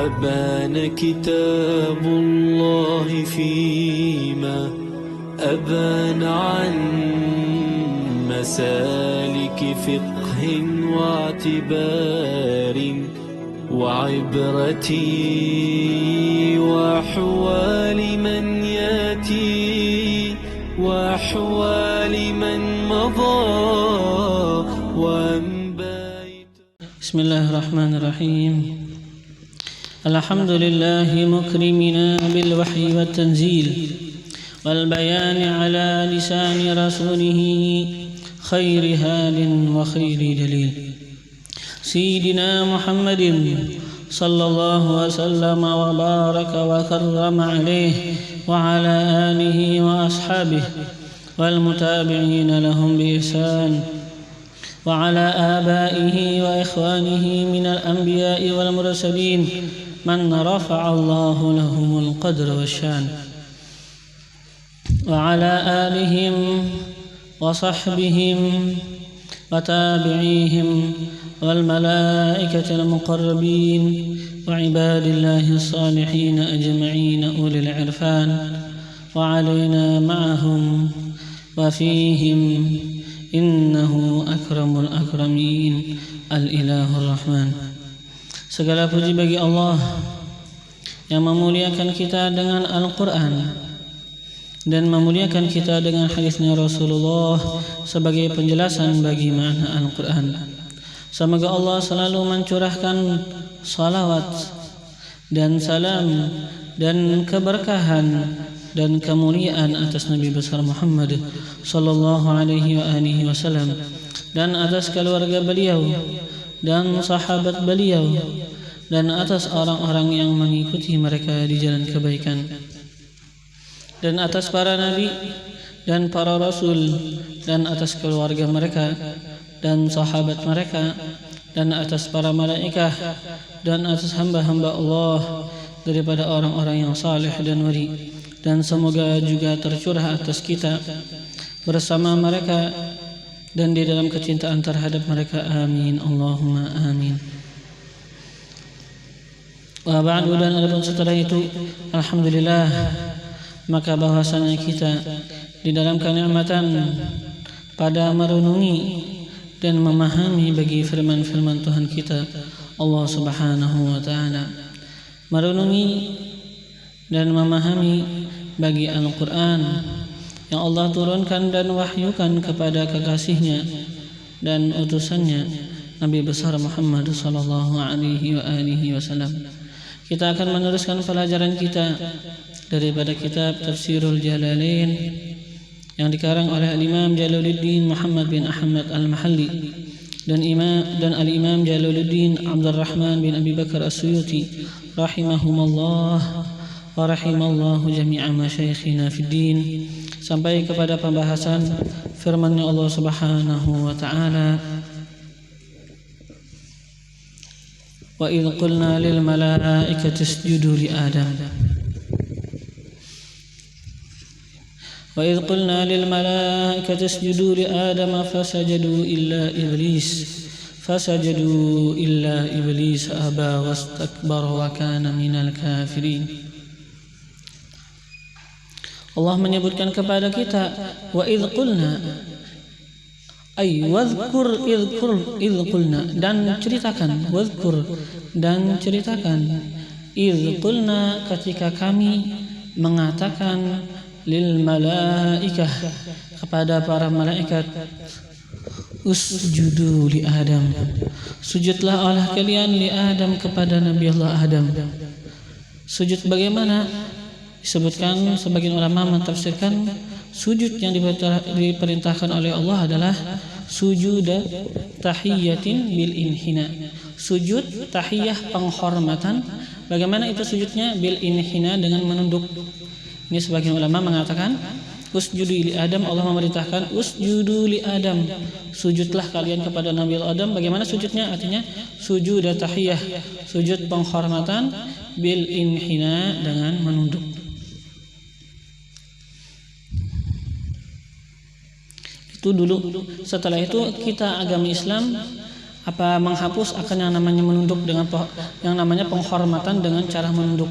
أبان كتاب الله فيما أبان عن مسالك فقه واعتبار وعبرتي وأحوال من ياتي وأحوال من مضى وأنبات. بسم الله الرحمن الرحيم. الحمد لله مكرمنا بالوحي والتنزيل والبيان على لسان رسوله خير هاد وخير دليل سيدنا محمد صلى الله وسلم وبارك وكرم عليه وعلى آله وأصحابه والمتابعين لهم بإحسان وعلى آبائه وإخوانه من الأنبياء والمرسلين من رفع الله لهم القدر والشان وعلى آلهم وصحبهم وتابعيهم والملائكة المقربين وعباد الله الصالحين أجمعين أولي العرفان وعلينا معهم وفيهم إنه أكرم الأكرمين الإله الرحمن. Segala puji bagi Allah yang memuliakan kita dengan Al-Quran dan memuliakan kita dengan hadisnya Rasulullah sebagai penjelasan bagi makna Al-Quran. Semoga Allah selalu mencurahkan salawat dan salam dan keberkahan dan kemuliaan atas Nabi besar Muhammad sallallahu alaihi wasallam dan atas keluarga beliau dan sahabat beliau dan atas orang-orang yang mengikuti mereka di jalan kebaikan dan atas para nabi dan para rasul dan atas keluarga mereka dan sahabat mereka dan atas para malaikat dan atas hamba-hamba Allah daripada orang-orang yang saleh dan wali, dan semoga juga tercurah atas kita bersama mereka dan di dalam kecintaan terhadap mereka. Amin Allahumma amin. Wa ba'du, dan adapun setelah itu, alhamdulillah, maka bahwasanya kita di dalam kenikmatan pada merenungi dan memahami bagi firman-firman Tuhan kita Allah Subhanahu wa taala, merenungi dan memahami bagi Al-Quran yang Allah turunkan dan wahyukan kepada kekasihnya dan utusannya Nabi besar Muhammad sallallahu alaihi wasallam. Kita akan meneruskan pelajaran kita daripada kitab Tafsirul Jalalain yang dikarang oleh Al-Imam Jalaluddin Muhammad bin Ahmad Al-Mahalli dan Al-Imam Jalaluddin Abdul Rahman bin Abi Bakar As-Suyuti rahimahumullah wa rahimallahu jami'a masyayikhina fid din, sampai kepada pembahasan firman-Nya Allah Subhanahu wa taala, wa idh qulna lil malaikati isjudu li adam wa idh qulna lil malaikati isjudu li adam fasajadu illa iblis aba wastakbara wa kana minal kafirin. Allah menyebutkan kepada kita, wa idh qulna, ay wadhkur idh qulna, dan ceritakan, wadhkur, dan ceritakan, idh qulna, ketika kami mengatakan, lil malaikah, kepada para malaikat, usjudu li Adam, sujudlah oleh kalian li Adam, kepada Nabi Allah Adam. Sujud bagaimana? Disebutkan sebagian ulama mentafsirkan sujud yang diperintahkan oleh Allah adalah sujud tahiyatin bil inhina, sujud tahiyah penghormatan. Bagaimana itu sujudnya? Bil inhina, dengan menunduk. Ini sebagian ulama mengatakan usjudu li Adam, Allah memerintahkan usjudu li Adam, sujudlah kalian kepada Nabi Adam. Bagaimana sujudnya? Artinya sujud tahiyah, sujud penghormatan, bil inhina, dengan menunduk. Itu dulu. Setelah itu kita agama Islam menghapus akan yang namanya menunduk dengan yang namanya penghormatan dengan cara menunduk.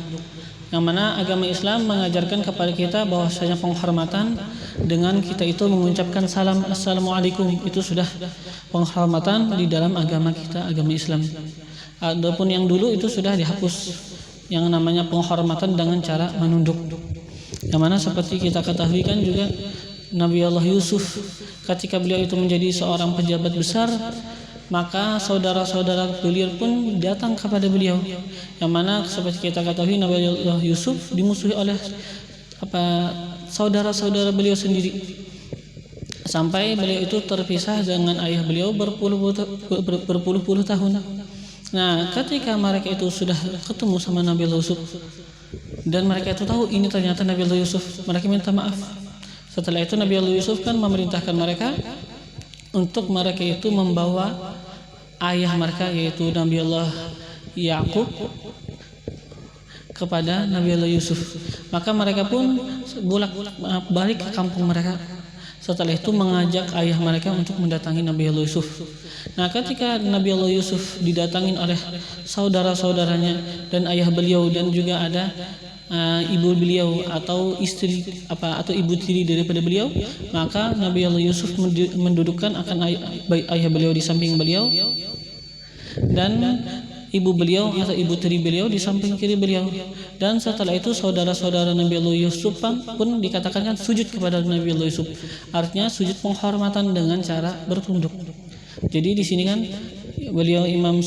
Yang mana agama Islam mengajarkan kepada kita bahwasanya penghormatan dengan kita itu mengucapkan salam assalamualaikum, itu sudah penghormatan di dalam agama kita, agama Islam. Adapun yang dulu itu sudah dihapus, yang namanya penghormatan dengan cara menunduk. Yang mana seperti kita ketahui kan juga Nabi Allah Yusuf ketika beliau itu menjadi seorang pejabat besar, maka saudara-saudara beliau pun datang kepada beliau. Yang mana seperti kita ketahui Nabi Allah Yusuf dimusuhi oleh saudara-saudara beliau sendiri, sampai beliau itu terpisah dengan ayah beliau berpuluh-puluh tahun. Nah, ketika mereka itu sudah ketemu sama Nabi Allah Yusuf dan mereka itu tahu ini ternyata Nabi Allah Yusuf, mereka minta maaf. Setelah itu Nabi Allah Yusuf kan memerintahkan mereka untuk mereka itu membawa ayah mereka yaitu Nabi Allah Yakub kepada Nabi Allah Yusuf. Maka mereka pun balik ke kampung mereka. Setelah itu mengajak ayah mereka untuk mendatangi Nabi Allah Yusuf. Nah, ketika Nabi Allah Yusuf didatangin oleh saudara-saudaranya dan ayah beliau dan juga ada ibu beliau atau istri atau ibu tiri daripada beliau, maka Nabi Allah Yusuf mendudukkan akan ayah beliau di samping beliau dan ibu beliau atau ibu tiri beliau di samping kiri beliau. Dan setelah itu saudara-saudara Nabi Allah Yusuf pun dikatakan kan sujud kepada Nabi Allah Yusuf, artinya sujud penghormatan dengan cara bertunduk. Jadi di sini kan beliau Imam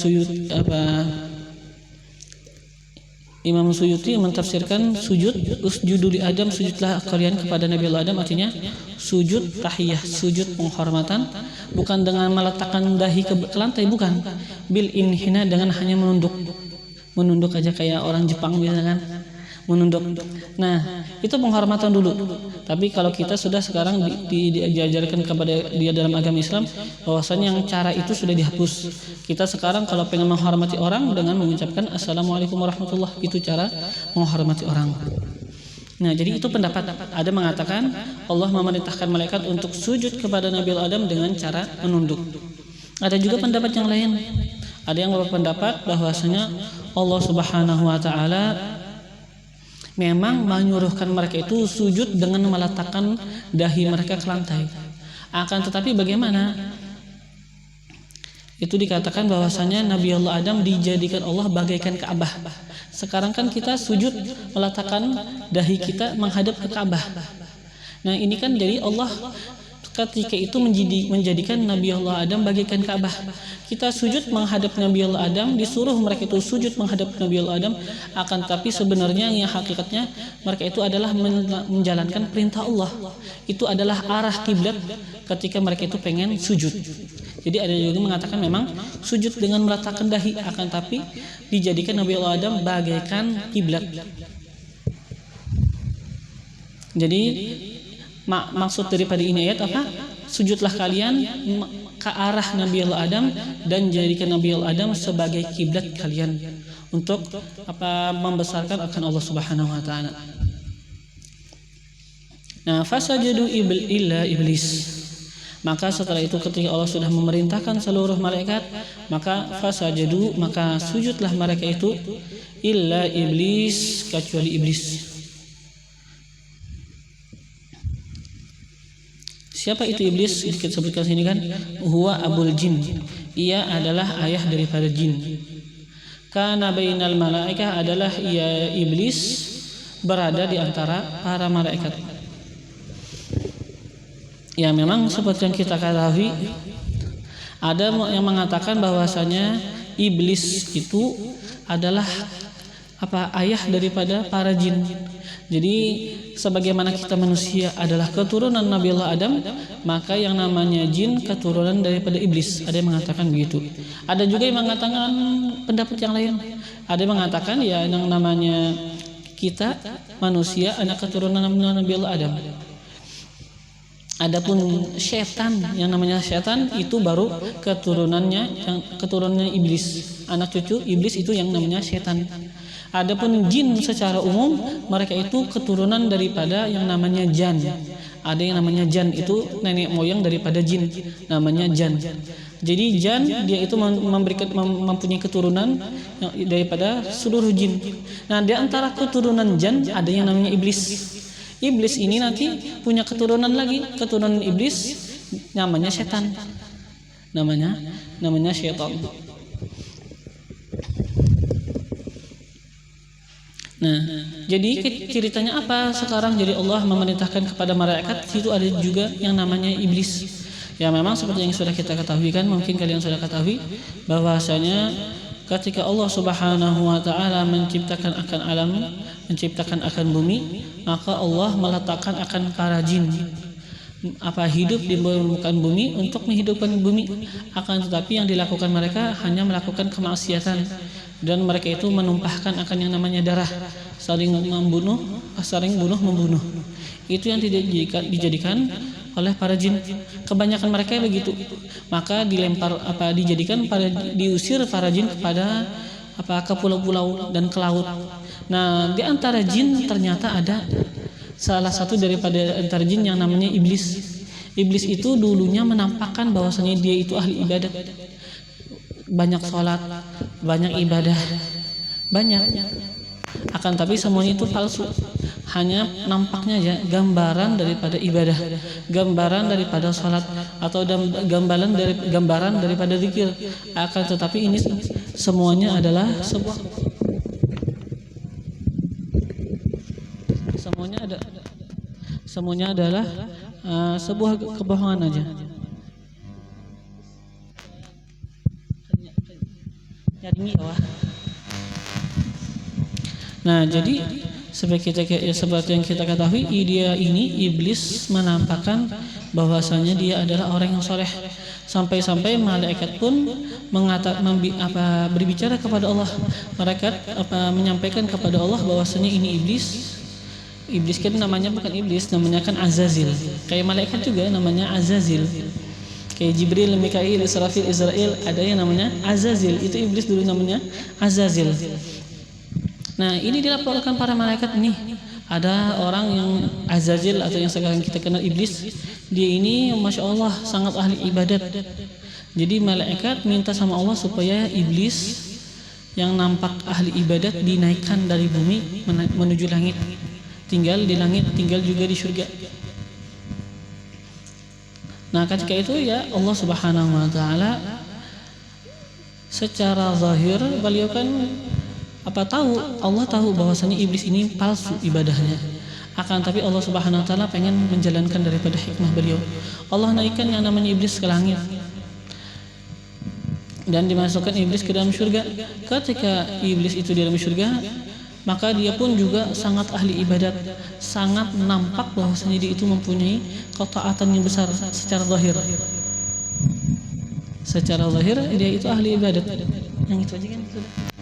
Suyuti mentafsirkan sujud usjudu li Adam, sujudlah kalian kepada Nabi Allah Adam, artinya sujud tahiyah, sujud penghormatan, bukan dengan meletakkan dahi ke lantai, bukan, bil inhina, dengan hanya menunduk aja kayak orang Jepang biasa kan, menunduk. Nah, itu penghormatan dulu. Tapi kalau kita sudah sekarang diajarkan kepada dia dalam agama Islam bahwasanya yang cara itu sudah dihapus. Kita sekarang kalau pengen menghormati orang dengan mengucapkan assalamualaikum warahmatullah, itu cara menghormati orang. Nah, jadi itu pendapat. Ada mengatakan Allah memerintahkan malaikat untuk sujud kepada Nabi Adam dengan cara menunduk. Ada juga pendapat yang lain. Ada yang berpendapat bahwasanya Allah Subhanahu wa taala memang menyuruhkan mereka itu sujud dengan meletakkan dahi mereka ke lantai. Akan tetapi bagaimana? Itu dikatakan bahwasanya Nabi Allah Adam dijadikan Allah bagaikan Ka'bah. Sekarang kan kita sujud meletakkan dahi kita menghadap ke Ka'bah. Nah, ini kan jadi Allah ketika itu menjadikan Nabi Allah Adam bagaikan Ka'bah. Kita sujud menghadap Nabi Allah Adam, disuruh mereka itu sujud menghadap Nabi Allah Adam, akan tapi sebenarnya yang hakikatnya mereka itu adalah menjalankan perintah Allah. Itu adalah arah kiblat ketika mereka itu pengen sujud. Jadi ada juga mengatakan memang sujud dengan meletakkan dahi, akan tapi dijadikan Nabi Allah Adam bagaikan kiblat. Jadi maksud daripada ini ayat apa? Sujudlah kalian ke arah Nabi Allah Adam dan jadikan Nabi Allah Adam sebagai kiblat kalian untuk membesarkan akan Allah Subhanahu wa taala. Nah, fasajadu illa iblis. Maka setelah itu ketika Allah sudah memerintahkan seluruh malaikat, maka fasajadu, maka sujudlah mereka itu illa iblis, kecuali iblis. Siapa itu iblis? Kita sebutkan sini kan, huwa abul jin. Ia adalah ayah daripada jin. Kana bainal malaikah, adalah ia iblis berada di antara para malaikat. Ya, memang seperti yang kita ketahui, ada yang mengatakan bahwasanya iblis itu adalah ayah daripada para jin. Jadi sebagaimana kita manusia adalah keturunan Nabi Allah Adam, maka yang namanya jin keturunan daripada iblis. Ada yang mengatakan begitu. Ada juga yang mengatakan pendapat yang lain. Ada yang mengatakan ya yang namanya kita manusia anak keturunan Nabi Allah Adam. Adapun setan, yang namanya setan itu baru keturunannya iblis. Anak cucu iblis itu yang namanya setan. Adapun jin secara umum mereka itu keturunan daripada yang namanya jan. Ada yang namanya jan, itu nenek moyang daripada jin, namanya jan. Jadi jan dia itu mempunyai keturunan daripada seluruh jin. Nah, di antara keturunan jan ada yang namanya iblis. Iblis ini nanti punya keturunan lagi, keturunan iblis namanya setan. Namanya syaitan. Nah, jadi ceritanya apa sekarang? Jadi Allah memerintahkan kepada malaikat, situ ada juga yang namanya iblis. Ya memang seperti yang sudah kita ketahui kan, mungkin kalian sudah ketahui bahwasanya ketika Allah Subhanahu wa taala menciptakan akan alam, menciptakan akan bumi, maka Allah meletakkan akan para jin hidup di permukaan bumi untuk menghidupkan bumi. Akan tetapi yang dilakukan mereka hanya melakukan kemaksiatan, dan mereka itu menumpahkan akan yang namanya darah, saling bunuh membunuh. Itu yang tidak dijadikan oleh para jin. Kebanyakan mereka begitu. Maka diusir para jin kepada ke pulau-pulau dan ke laut. Nah, di antara jin ternyata ada salah satu daripada antara jin yang namanya iblis. Iblis itu dulunya menampakkan bahwasanya dia itu ahli ibadat, banyak sholat, banyak ibadah, banyak. Akan tapi semuanya itu palsu. Hanya nampaknya aja gambaran daripada ibadah, gambaran daripada sholat, atau gambaran daripada zikir. Akan tetapi ini semuanya adalah semuanya adalah sebuah kebohongan aja. Nah, jadi seperti yang kita ketahui, dia ini iblis menampakkan bahwasanya dia adalah orang yang soleh, sampai-sampai malaikat pun berbicara kepada Allah. Malaikat menyampaikan kepada Allah bahwasanya ini iblis. Iblis kan namanya bukan iblis, namanya kan Azazil. Kayak malaikat juga namanya Azazil. Kayak Jibril, Mikail, Israfil, Israel, ada yang namanya Azazil. Itu iblis dulu namanya Azazil. Nah, ini dilaporkan para malaikat nih, ada orang yang Azazil atau yang sekarang kita kenal iblis. Dia ini Masya Allah sangat ahli ibadat. Jadi malaikat minta sama Allah supaya iblis yang nampak ahli ibadat dinaikkan dari bumi menuju langit. Tinggal di langit, tinggal juga di surga. Nah, ketika itu ya Allah Subhanahu wa taala secara zahir beliau kan Allah tahu bahwasanya iblis ini palsu ibadahnya. Akan tapi Allah Subhanahu wa taala pengen menjalankan daripada hikmah beliau. Allah naikkan yang namanya iblis ke langit dan dimasukkan iblis ke dalam surga. Ketika iblis itu di dalam surga, maka dia pun juga sangat ahli ibadat, sangat nampak bahwasanya dia itu mempunyai ketaatan yang besar secara zahir. Secara zahir dia itu ahli ibadat. Yang itu aja kan sudah.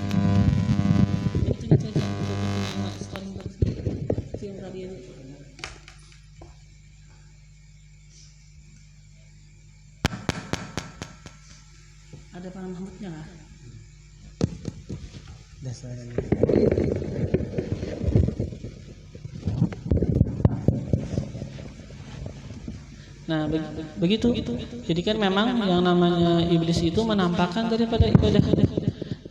Ada Pak Mahmudnya lah. Nah, begitu. Jadi kan memang yang namanya iblis itu menampakkan daripada ibadah.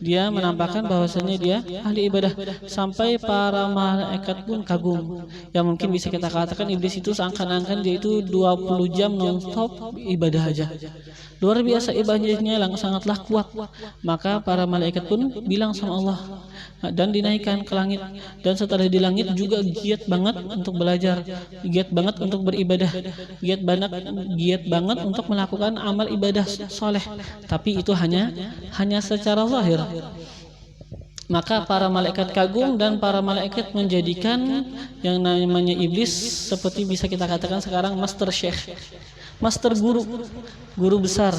Dia menampakkan bahwasanya dia ahli ibadah, sampai para malaikat pun kagum. Ya mungkin bisa kita katakan iblis itu seakan-akan dia itu 20 jam non-stop ibadah aja. Luar biasa ibadahnya, sangatlah kuat. Maka para malaikat pun bilang sama Allah dan dinaikkan ke langit. Dan setelah di langit juga giat banget untuk belajar, giat banget untuk beribadah, giat banget untuk melakukan amal ibadah soleh. Tapi itu hanya secara zahir. Maka para malaikat kagum dan para malaikat menjadikan yang namanya iblis seperti bisa kita katakan sekarang master syekh, master guru besar.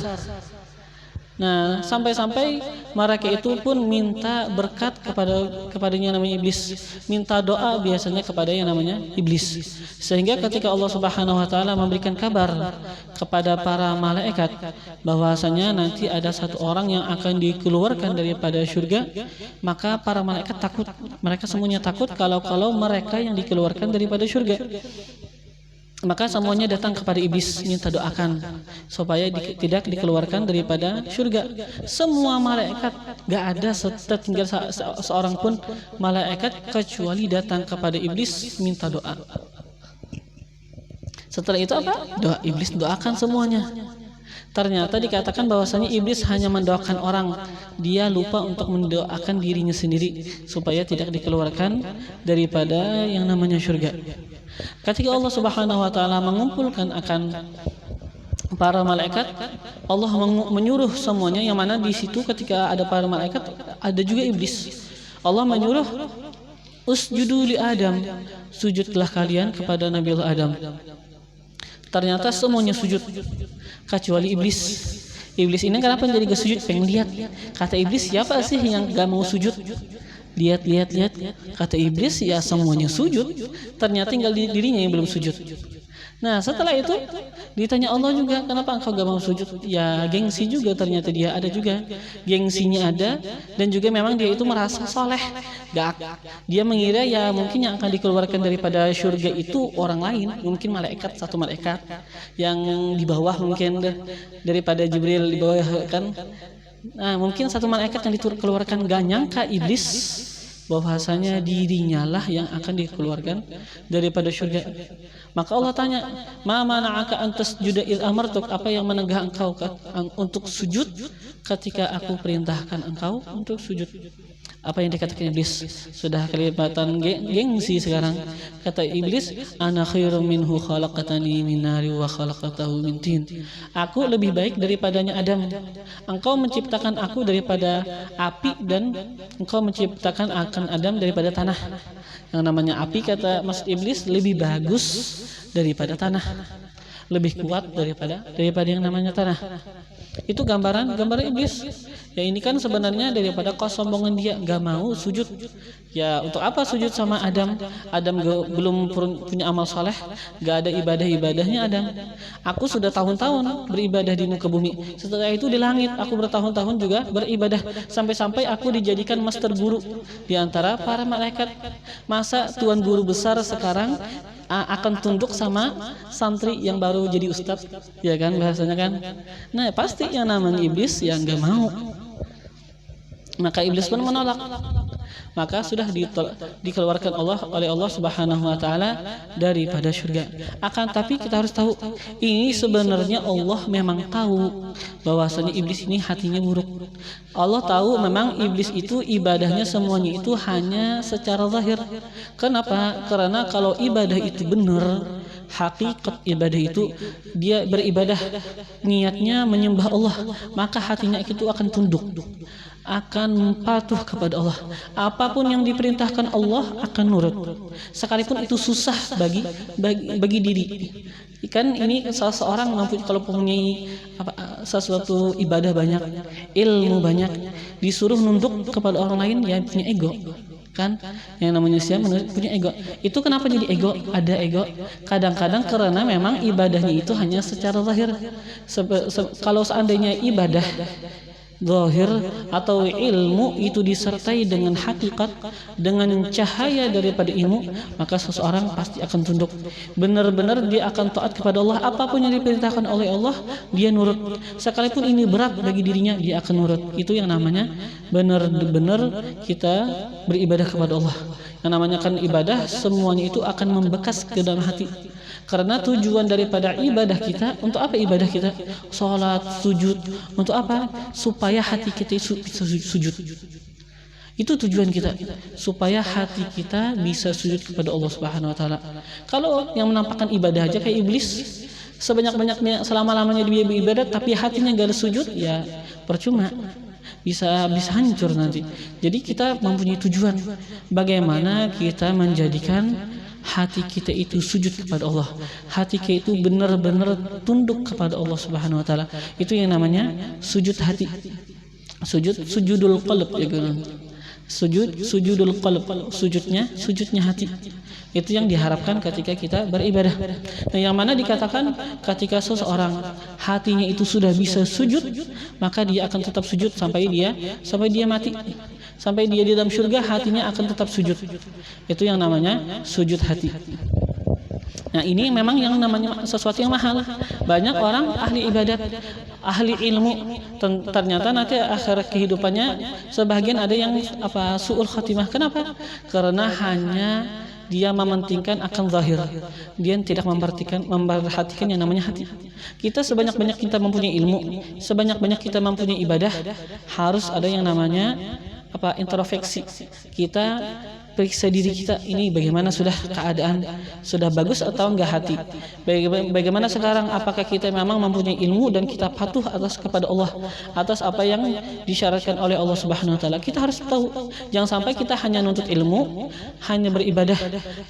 Nah, sampai-sampai mereka itu pun minta berkat kepadanya namanya iblis, minta doa biasanya kepada yang namanya iblis. Sehingga ketika Allah Subhanahu wa taala memberikan kabar kepada para malaikat bahwasanya nanti ada satu orang yang akan dikeluarkan daripada surga, maka para malaikat takut. Mereka semuanya takut kalau mereka yang dikeluarkan daripada surga. Maka semuanya datang kepada iblis minta doakan supaya tidak dikeluarkan daripada surga. Semua malaikat, gak ada tinggal seorang pun malaikat kecuali datang kepada iblis minta doa. Setelah itu apa? Doa iblis doakan semuanya. Ternyata dikatakan bahwasanya iblis hanya mendoakan orang, dia lupa untuk mendoakan dirinya sendiri supaya tidak dikeluarkan daripada yang namanya surga. Ketika Allah Subhanahu wa taala mengumpulkan akan para malaikat, Allah menyuruh semuanya, yang mana di situ ketika ada para malaikat ada juga iblis. Allah menyuruh usjudu li Adam, sujudlah kalian kepada Nabi Adam. Ternyata semuanya sujud kecuali iblis. Iblis ini kenapa jadi gak sujud? Pengen lihat. Kata iblis, siapa sih yang gak mau sujud? Lihat. Kata iblis, ya semuanya sujud. Ternyata tinggal dirinya yang belum sujud. Nah, setelah itu ditanya Allah juga, kenapa engkau gak mau sujud? Ya gengsi juga, ternyata dia ada juga gengsinya ada, dan juga memang dia itu merasa soleh. Dia mengira ya mungkin yang akan dikeluarkan daripada surga itu orang lain, mungkin malaikat, satu malaikat yang di bawah mungkin daripada Jibril di bawah kan. Nah, mungkin satu malaikat yang dikeluarkan, gak nyangka iblis bahwasanya dirinya lah yang akan dikeluarkan daripada surga. Maka Allah tanya, "Ma mana'aka an tasjuda id amartuk?" Apa yang menegah engkau untuk sujud ketika aku perintahkan engkau untuk sujud? Apa yang dikatakan iblis? Sudah kelihatan gengsi sekarang. Kata iblis, "Ana khairum minhu khalaqatani min nari wa khalaqatahu min tin." Aku lebih baik daripadanya Adam. Engkau menciptakan aku daripada api dan engkau menciptakan akan Adam daripada tanah. Yang namanya api, kata Mas Iblis, lebih bagus daripada tanah, lebih kuat daripada yang namanya tanah. Itu gambaran iblis. Ya ini kan sebenarnya daripada kesombongan dia, gak mau sujud. Ya untuk apa sujud sama Adam? Adam belum punya amal soleh, gak ada ibadah-ibadahnya Adam. Aku sudah tahun-tahun beribadah di muka bumi. Setelah itu di langit aku bertahun-tahun juga beribadah, sampai-sampai aku dijadikan master guru di antara para malaikat. Masa tuan guru besar sekarang akan tunduk sama santri yang baru jadi ustadz, ya kan bahasanya kan. Nah pasti yang namanya iblis yang gak mau. Maka iblis pun menolak. Maka sudah dikeluarkan oleh Allah Subhanahu wa taala daripada surga. Akan tapi kita harus tahu, ini sebenarnya Allah memang tahu bahwasanya iblis ini hatinya buruk. Allah tahu memang iblis itu ibadahnya semuanya itu hanya secara zahir. Kenapa? Karena kalau ibadah itu benar, hakikat ibadah itu dia beribadah niatnya menyembah Allah, maka hatinya itu akan tunduk, akan patuh kepada Allah. Apapun yang diperintahkan Allah akan nurut, sekalipun itu susah bagi diri. Kan ini seseorang kalau mempunyai sesuatu ibadah banyak, ilmu banyak, disuruh nunduk kepada orang lain, ya punya ego. Kan yang namanya manusia punya ego. Itu kenapa jadi ego? Ada ego kadang-kadang karena memang ibadahnya itu hanya secara zahir. Kalau seandainya ibadah zahir atau ilmu itu disertai dengan hakikat, dengan cahaya daripada ilmu, maka seseorang pasti akan tunduk. Benar-benar dia akan taat kepada Allah. Apapun yang diperintahkan oleh Allah, dia nurut. Sekalipun ini berat bagi dirinya, dia akan nurut. Itu yang namanya benar-benar kita beribadah kepada Allah. Yang namanya kan ibadah, semuanya itu akan membekas ke dalam hati. Karena tujuan daripada ibadah kita, untuk apa ibadah kita? Salat, sujud, untuk apa? Supaya hati kita sujud. Itu tujuan kita, supaya hati kita bisa sujud kepada Allah Subhanahu wa taala. Kalau yang menampakkan ibadah aja kayak iblis, sebanyak-banyaknya selama-lamanya dia beribadah tapi hatinya gak ada sujud, ya percuma. Bisa hancur nanti. Jadi kita mempunyai tujuan bagaimana kita menjadikan hati kita itu sujud kepada Allah, hati kita itu benar-benar tunduk kepada Allah Subhanahu wa taala. Itu yang namanya sujud hati. Sujudul qalb ya kan. Sujudul qalb, sujudnya hati. Itu yang diharapkan ketika kita beribadah. Nah, yang mana dikatakan ketika seseorang hatinya itu sudah bisa sujud, maka dia akan tetap sujud sampai dia mati. Sampai dia di dalam surga, hatinya akan tetap sujud. Itu yang namanya sujud hati. Nah, ini memang yang namanya sesuatu yang mahal. Banyak orang ahli ibadat, ahli ilmu, ternyata nanti akhir kehidupannya sebagian ada yang su'ul khatimah. Kenapa? Karena hanya dia mementingkan akan zahir. Dia tidak memperhatikan yang namanya hati. Kita sebanyak-banyak kita mempunyai ilmu, sebanyak-banyak kita mempunyai ibadah, harus ada yang namanya introspeksi. Kita periksa diri kita, ini bagaimana sudah keadaan, sudah bagus atau enggak hati, bagaimana sekarang, apakah kita memang mempunyai ilmu dan kita patuh kepada Allah atas apa yang disyaratkan oleh Allah Subhanahu wa taala. Kita harus tahu, jangan sampai kita hanya nuntut ilmu, hanya beribadah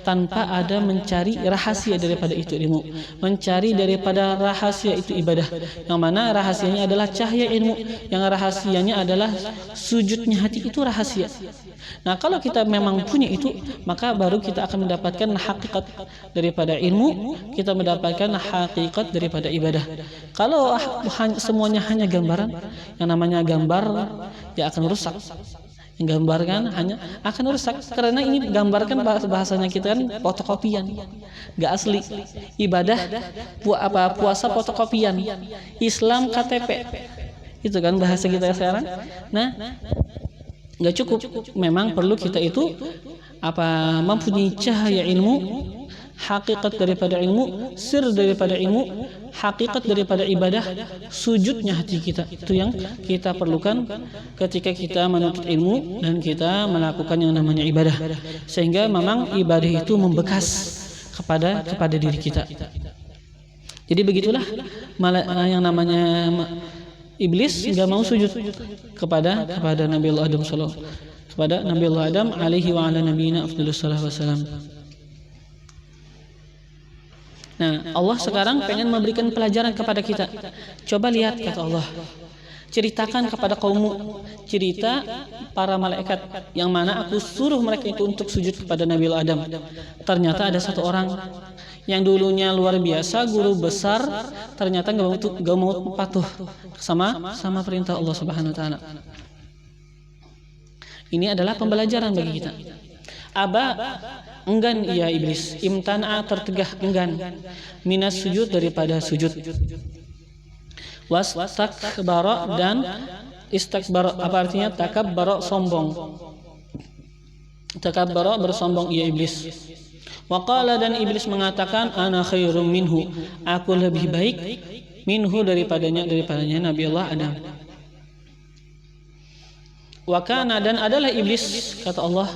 tanpa ada mencari rahasia daripada itu ilmu, mencari daripada rahasia itu ibadah, yang mana rahasianya adalah cahaya ilmu, yang rahasianya adalah sujudnya hati. Itu rahasia. Nah, kalau kita memang punya itu, maka baru kita akan mendapatkan hakikat daripada ilmu, kita mendapatkan hakikat daripada ibadah. Kalau semuanya hanya gambaran, yang namanya gambar ya akan rusak. Yang gambarkan hanya akan rusak, karena ini gambarkan bahasanya kita kan fotokopian, nggak asli. Ibadah puasa fotokopian, Islam KTP, itu kan bahasa kita sekarang. Nah, nggak cukup, memang perlu kita itu mempunyai cahaya ilmu, hakikat daripada ilmu, sir daripada ilmu, hakikat daripada ibadah, sujudnya hati kita. Itu yang kita perlukan ketika kita menuntut ilmu dan kita melakukan yang namanya ibadah, sehingga memang ibadah itu membekas kepada diri kita. Jadi begitulah yang namanya iblis nggak mau sujud kepada Nabi Allah Adam kepada Nabi Allah Adam alaihi wa ala nabiyina afdhalus salatu wassalam. Nah, Allah sekarang pengen memberikan pelajaran kepada kita. Coba lihat, kata Allah, ceritakan kepada kaummu cerita para malaikat yang mana aku suruh mereka itu untuk sujud kepada Nabi Allah Adam. Ternyata ada satu orang yang dulunya luar biasa, guru besar, ternyata gak mau patuh sama perintah Allah Subhanahu wa taala. Ini adalah pembelajaran bagi kita. Enggan ia iblis, imtana'a tertegah enggan, minas sujud daripada sujud. Wastakbara dan istakbara, apa artinya? Takabbara, sombong. Takabbara, bersombong ia iblis. Waqala, dan iblis mengatakan, ana khairum minhu, aku lebih baik, minhu daripadanya Nabi Allah Adam. Wakana, dan adalah iblis, kata Allah,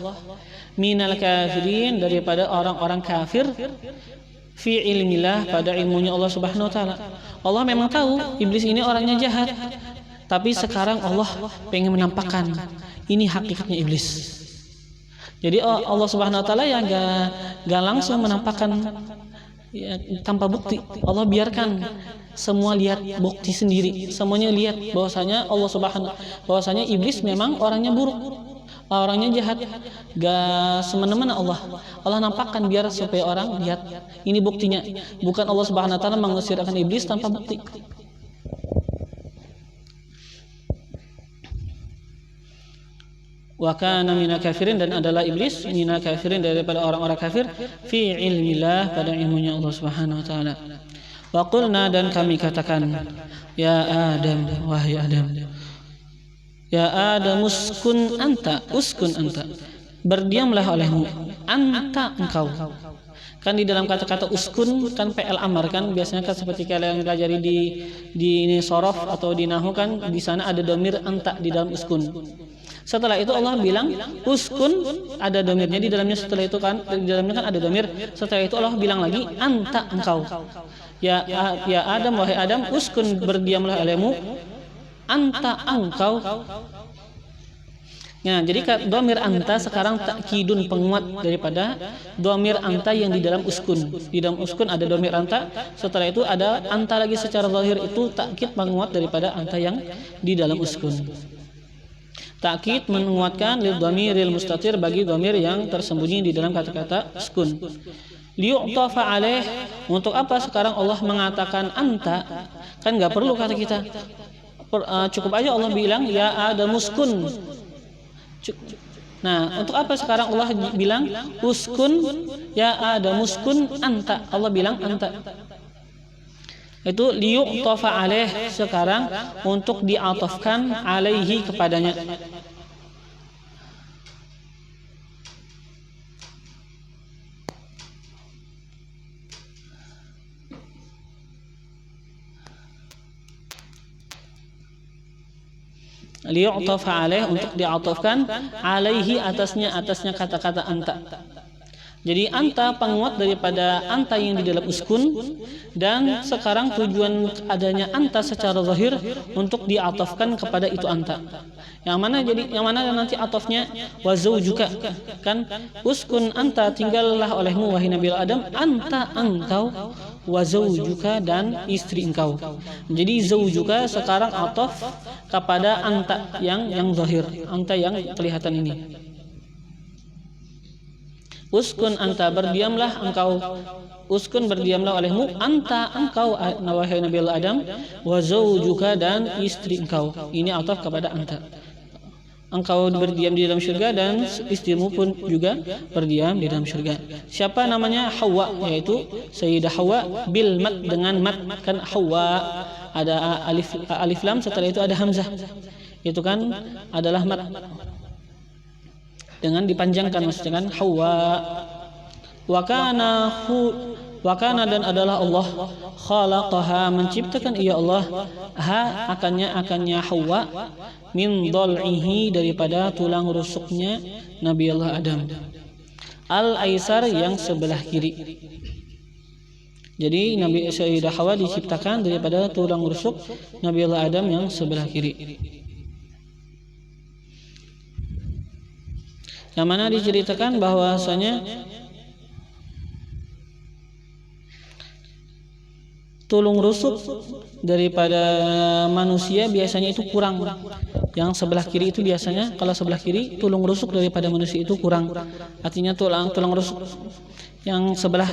minal kafirin, daripada orang-orang kafir, fi ilmillah, pada ilmunya Allah Subhanahu wa taala. Allah memang tahu iblis ini orangnya jahat, tapi sekarang Allah pengen menampakkan ini hakikatnya iblis. Jadi Allah Subhanahu wa taala ya gak langsung menampakkan ya, tanpa bukti. Allah biarkan semua lihat bukti sendiri, semuanya lihat bahwasanya bahwasanya iblis memang orangnya buruk, orangnya jahat, gak semena-mena. Allah nampakkan biar supaya orang lihat, ini buktinya. Bukan Allah Subhanahu wa taala mengusir akan iblis tanpa bukti. Wa kana minal kafirin, dan adalah iblis minal kafirin, daripada orang-orang kafir, fi ilmillah, pada ilmunya Allah Subhanahu wa taala. Wa qulna, dan kami katakan, ya Adam, wahai Adam, ya Adam, uskun anta, berdiamlah olehmu, anta, engkau. Kan di dalam kata-kata uskun kan fi'il amr kan, biasanya kan seperti kalian pelajari di sorof atau di nahwu kan, di sana ada domir anta di dalam uskun. Setelah itu Allah bilang uskun, ada domirnya di dalamnya. Setelah itu kan di dalamnya kan ada domir. Setelah itu Allah bilang lagi anta, engkau. Ya Adam, wahai Adam, uskun, berdiamlah olehmu, anta, engkau. Nah, jadi dhamir anta sekarang takkidun, penguat daripada dhamir anta yang di dalam uskun. Di dalam uskun ada dhamir anta, setelah itu ada anta lagi secara zahir, itu takkid penguat daripada anta yang di dalam uskun. Takkid menguatkan lil dhamiril mustatir, bagi dhamir yang tersembunyi di dalam kata-kata uskun. Liyu'tafa alaih, untuk apa sekarang Allah mengatakan anta? Kan nggak perlu kata kita. Cukup aja Allah bilang ya ada muskun. Nah, untuk apa sekarang Allah bilang uskun ya ada muskun anta? Allah bilang anta. Itu liyu'tafa alaih, sekarang untuk diatofkan alaihi, kepadanya. Liyu'tafa alaih, untuk diatofkan alaihi, atasnya kata-kata anta. Jadi anta penguat daripada anta yang di dalam uskun, dan sekarang tujuan adanya anta secara zahir untuk diatofkan kepada itu anta. Yang mana nanti atofnya wa zaujuka, kan uskun anta, tinggallah olehmu wahai Nabi Adam, anta engkau, wa zaujuka dan istri engkau. Jadi zaujuka sekarang atof kepada anta yang zahir, anta yang kelihatan ini. Uskun anta, berdiamlah engkau, uskun berdiamlah olehmu, anta engkau wahai Nabi Adam, wa zaujuka dan istri engkau. Ini atof kepada anta. Engkau berdiam di dalam syurga dan istrimu pun juga berdiam di dalam syurga. Siapa namanya? Hawa, yaitu Sayyidah Hawa, bil mat, dengan mat, kan Hawa ada alif lam, setelah itu ada hamzah, itu kan adalah mat, dengan dipanjangkan, maksudnya kan Hawa. Wakana dan adalah Allah, khalaqaha, menciptakan ia Allah, akannya Hawa, min dhal'ihi, daripada tulang rusuknya Nabi Allah Adam, al-aisar, yang sebelah kiri. Jadi Nabi Sayyidah Hawa diciptakan daripada tulang rusuk Nabi Allah Adam yang sebelah kiri. Yang mana diceritakan bahwasanya tulung rusuk daripada manusia biasanya itu kurang. Yang sebelah kiri itu biasanya, kalau sebelah kiri tulung rusuk daripada manusia itu kurang. Artinya tulang rusuk yang sebelah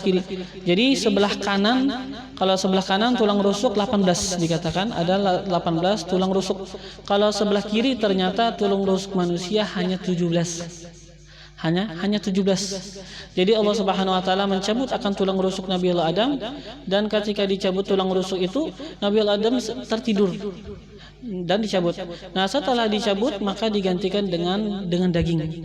kiri. Jadi sebelah kanan, kalau sebelah kanan tulang rusuk 18 dikatakan ada 18 tulang rusuk. Kalau sebelah kiri ternyata tulung rusuk manusia hanya 17. Hanya 17. Jadi Allah Subhanahu wa taala mencabut akan tulang rusuk Nabi Allah Adam, dan ketika dicabut tulang rusuk itu Nabi Allah Adam tertidur dan dicabut. Nah, setelah dicabut maka digantikan dengan daging.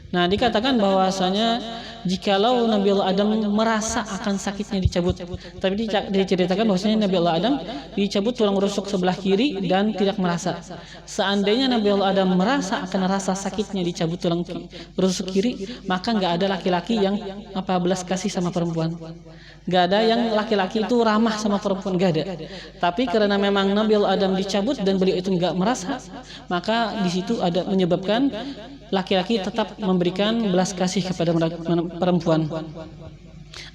Nah, dikatakan bahwasanya jikalau Nabi Allah Adam merasa akan sakitnya dicabut, tapi diceritakan bahwasanya Nabi Allah Adam dicabut tulang rusuk sebelah kiri dan tidak merasa. Seandainya Nabi Allah Adam merasa akan rasa sakitnya dicabut tulang rusuk kiri, maka nggak ada laki-laki yang belas kasih sama perempuan. Nggak ada yang laki-laki itu ramah sama perempuan, nggak ada. Tapi karena memang Nabi Allah Adam dicabut dan beliau itu nggak merasa, maka di situ ada menyebabkan laki-laki tetap memberikan belas kasih kepada perempuan.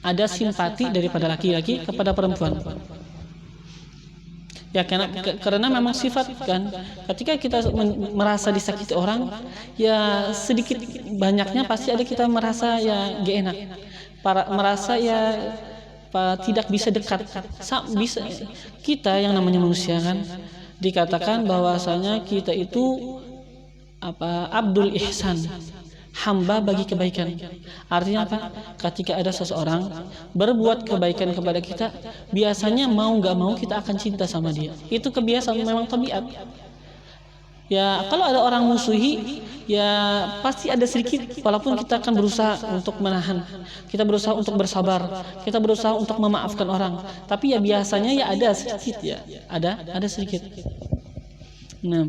Ada simpati daripada laki-laki kepada perempuan. Ya, karena memang sifat kan, ketika kita merasa disakiti orang, ya sedikit banyaknya pasti ada kita merasa ya gak enak, merasa ya tidak bisa dekat. Bisa kita yang namanya manusia kan, dikatakan bahwasanya kita itu abdul ihsan, hamba bagi kebaikan. Artinya apa? Ketika ada seseorang berbuat kebaikan kepada kita, biasanya mau nggak mau kita akan cinta sama dia. Itu kebiasaan, memang tabiat. Ya, kalau ada orang musuhi, ya pasti ada sedikit, walaupun kita akan berusaha untuk menahan, kita berusaha untuk bersabar, kita berusaha untuk memaafkan orang. Tapi ya biasanya ya ada sedikit, ya ada sedikit. Nah,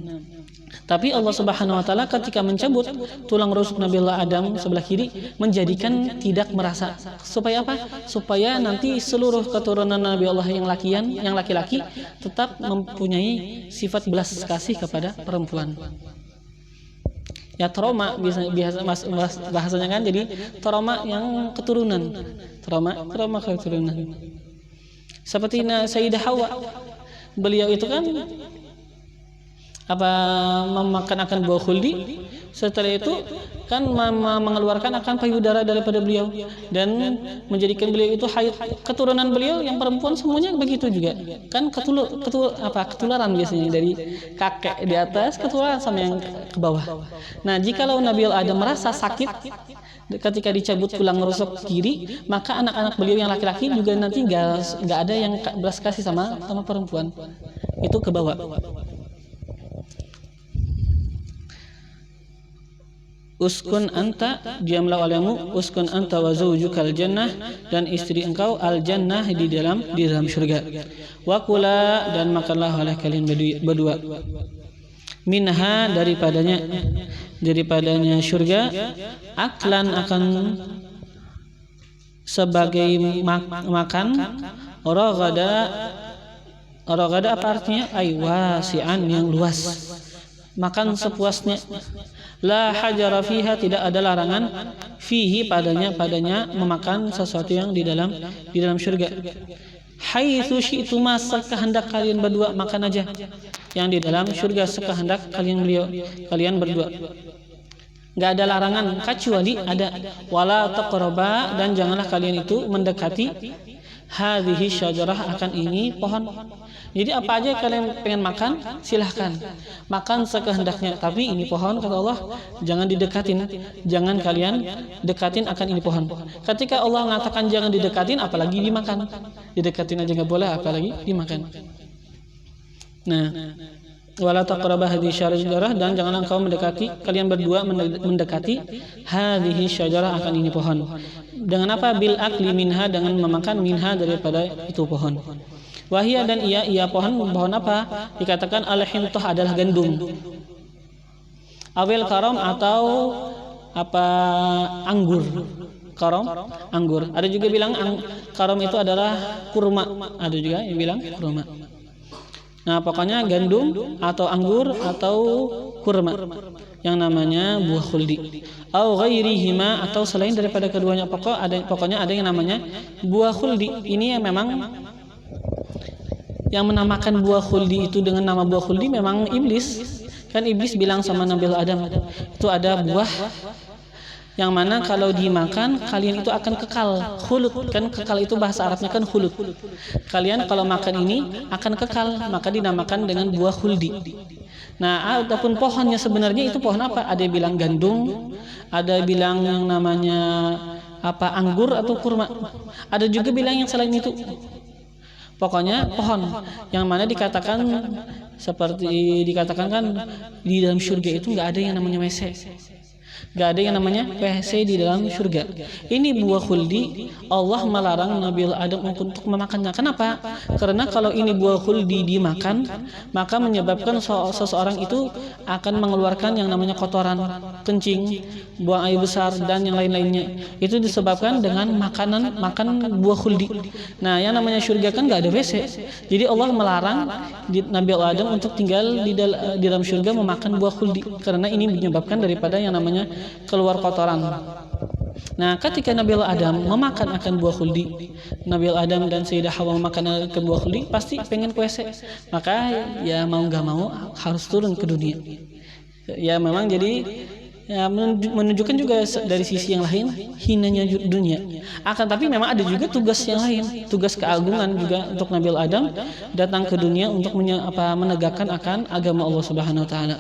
tapi Allah Subhanahu wa taala ketika mencabut tulang rusuk Nabi Allah Adam sebelah kiri, menjadikan tidak merasa. Supaya apa? Supaya nanti seluruh keturunan Nabi Allah yang laki-laki tetap mempunyai sifat belas kasih kepada perempuan. Ya trauma bahasanya kan, jadi trauma yang keturunan, trauma keturunan. Seperti Sayyidah Hawa, beliau itu kan memakan akan buah khuldi, setelah itu kan mengeluarkan akan payudara daripada beliau dan menjadikan beliau itu haid. Keturunan beliau yang perempuan semuanya begitu juga kan, ketularan biasanya dari kakek di atas ketularan sama yang ke bawah. Nah, jikalau Nabi Adam merasa sakit ketika dicabut tulang rusuk kiri, maka anak-anak beliau yang laki-laki juga nanti nggak ada yang belas kasih sama perempuan, itu ke bawah. Uskun anta, diamlah olehmu, uskun anta wa zawjukal jannah, dan istri engkau al jannah di dalam surga. Wa kula, dan makanlah oleh kalian berdua, minha daripadanya surga, aklan akan sebagai makan, ragada apa artinya? Ay wasi'an, yang luas, makan sepuasnya. La hajara fiha, tidak ada larangan, fihi padanya memakan sesuatu yang di dalam surga. Haitsu syi'tuma, sekehendak kalian berdua makan aja yang di dalam surga, sekehendak kalian berdua. Enggak ada larangan kecuali ada wala taqraba, dan janganlah kalian itu mendekati hadhihi syajarah, akan ini pohon. Jadi apa aja kalian pengen makan, silahkan makan sekehendaknya, tapi ini pohon, kata Allah, jangan didekatin, jangan kalian dekatin akan ini pohon. Ketika Allah mengatakan jangan didekatin, apalagi dimakan. Didekatin aja nggak boleh, apalagi dimakan. Nah, wala taqrabah hadhihi syajarah, dan janganlah engkau mendekati, kalian berdua mendekati hadhihi syajarah, akan ini pohon. Dengan apa? Bil akli minha, dengan memakan minha daripada itu pohon. Wahia, dan ia pohon apa? Dikatakan al-hinthah, adalah gandum. Awil karom, atau anggur. Karom, anggur. Ada juga bilang karom itu adalah kurma. Ada juga yang bilang kurma. Nah, pokoknya gandum atau anggur atau kurma yang namanya buah khuldi. Au ghairihima, atau selain daripada keduanya. Pokoknya ada yang namanya buah khuldi. Ini yang memang yang menamakan buah khuldi itu dengan nama buah khuldi memang iblis. Kan iblis bilang sama Nabi Adam, itu ada buah yang mana kalau dimakan kalian itu akan kekal, khulud. Kan kekal itu bahasa Arabnya kan khulud. Kalian kalau makan ini akan kekal, maka dinamakan dengan buah khuldi. Nah, adapun pohonnya sebenarnya itu pohon apa? Ada yang bilang gandum, ada yang bilang yang namanya anggur atau kurma. Ada juga bilang yang selain itu. Pokoknya pohon yang mana dikatakan kan di dalam surga itu nggak ada yang namanya WC. Gak ada yang namanya WC di dalam surga. Ini buah khuldi, Allah melarang Nabi Adam untuk memakannya. Kenapa? Karena kalau ini buah khuldi dimakan, maka menyebabkan seseorang itu akan mengeluarkan yang namanya kotoran, kencing, buang air besar, dan yang lain-lainnya. Itu disebabkan dengan makan buah khuldi. Nah, yang namanya surga kan gak ada WC. Jadi Allah melarang Nabi Adam untuk tinggal di dalam surga memakan buah khuldi, karena ini menyebabkan daripada yang namanya keluar kotoran. Nah, ketika Nabi Adam memakan akan buah khuldi, Nabi Adam dan Sayyidah Hawa memakan akan buah khuldi, pasti pengen ke WC. Maka ya mau nggak mau harus turun ke dunia. Ya memang jadi ya menunjukkan juga dari sisi yang lain hinanya dunia. Akan tapi memang ada juga tugas yang lain, tugas keagungan juga untuk Nabi Adam datang ke dunia untuk menegakkan akan agama Allah Subhanahu wa taala.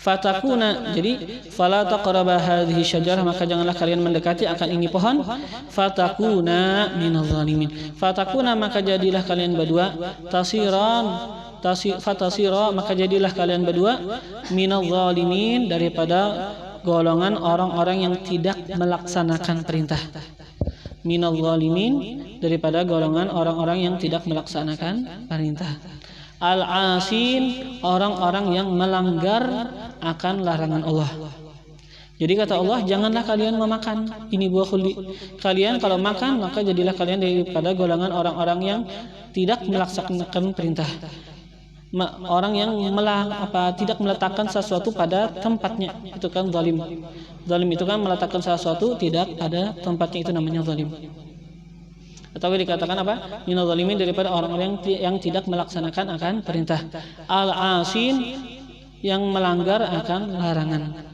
Fatakuna, jadi fala taqraba hadhihi syajarah, maka janganlah kalian mendekati akan ini pohon. Fatakuna minaz zalimin, fatakuna, maka jadilah kalian berdua fatasira, maka jadilah kalian berdua minaz zalimin, daripada golongan orang-orang yang tidak melaksanakan perintah. Minaz zalimin, daripada golongan orang-orang yang tidak melaksanakan perintah. Al-asin, orang-orang yang melanggar akan larangan Allah. Jadi kata Allah, janganlah kalian memakan ini buah khuldi. Kalian kalau makan, maka jadilah kalian daripada golongan orang-orang yang tidak melaksanakan perintah. orang yang tidak meletakkan sesuatu pada tempatnya, itu kan zalim. Zalim itu kan meletakkan sesuatu tidak pada tempatnya, itu namanya zalim. Atau dikatakan apa? Minal zalimin, daripada orang-orang yang tidak melaksanakan akan perintah. Al-asin, yang melanggar akan larangan.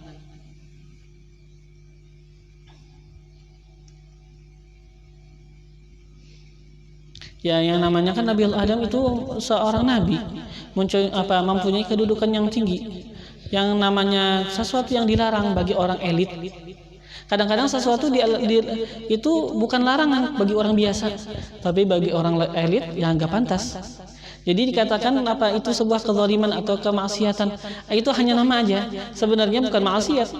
Ya, yang namanya kan Nabi Adam itu seorang nabi, mempunyai kedudukan yang tinggi. Yang namanya sesuatu yang dilarang bagi orang elit, kadang-kadang sesuatu itu bukan larangan bagi orang biasa, tapi bagi orang elit yang nggak pantas. Jadi dikatakan itu sebuah kezaliman atau kemaksiatan, itu hanya nama aja, sebenarnya bukan maksiat.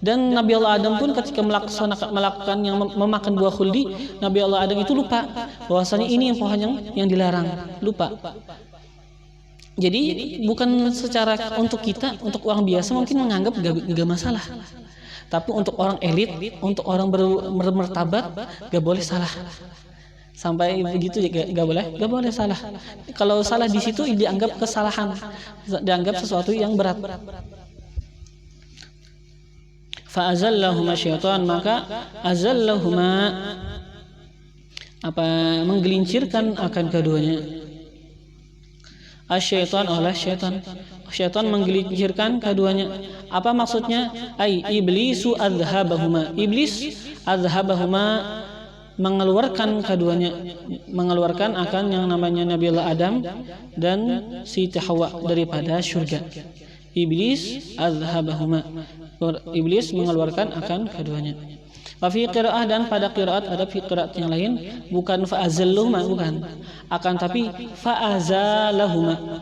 Dan Nabi Allah Adam pun ketika melakukan yang memakan buah khuldi, Nabi Allah Adam itu lupa bahwasanya ini yang pohon yang dilarang, lupa. Jadi bukan secara untuk kita, untuk orang biasa mungkin menganggap gak masalah, tapi untuk orang elit, untuk orang bermartabat, gak boleh salah. Sampai begitu gak boleh salah. Kalau salah di situ dianggap kesalahan, dianggap sesuatu yang berat. Fa'azallahuma syaitan, maka azallahuma menggelincirkan akan keduanya. Asyaitan oleh syaitan. Syaitan menggelincirkan keduanya. Apa maksudnya? Iblisu azhabahuma. Iblis azhabahuma mengeluarkan keduanya, mengeluarkan akan yang namanya Nabi Allah Adam dan Siti Hawa daripada surga. Iblis azhabahuma. Iblis mengeluarkan akan keduanya. Fi qiraah, dan pada qiraat ada qiraat yang lain bukan fa'azallahuma, bukan, akan tapi fa'azalahuma.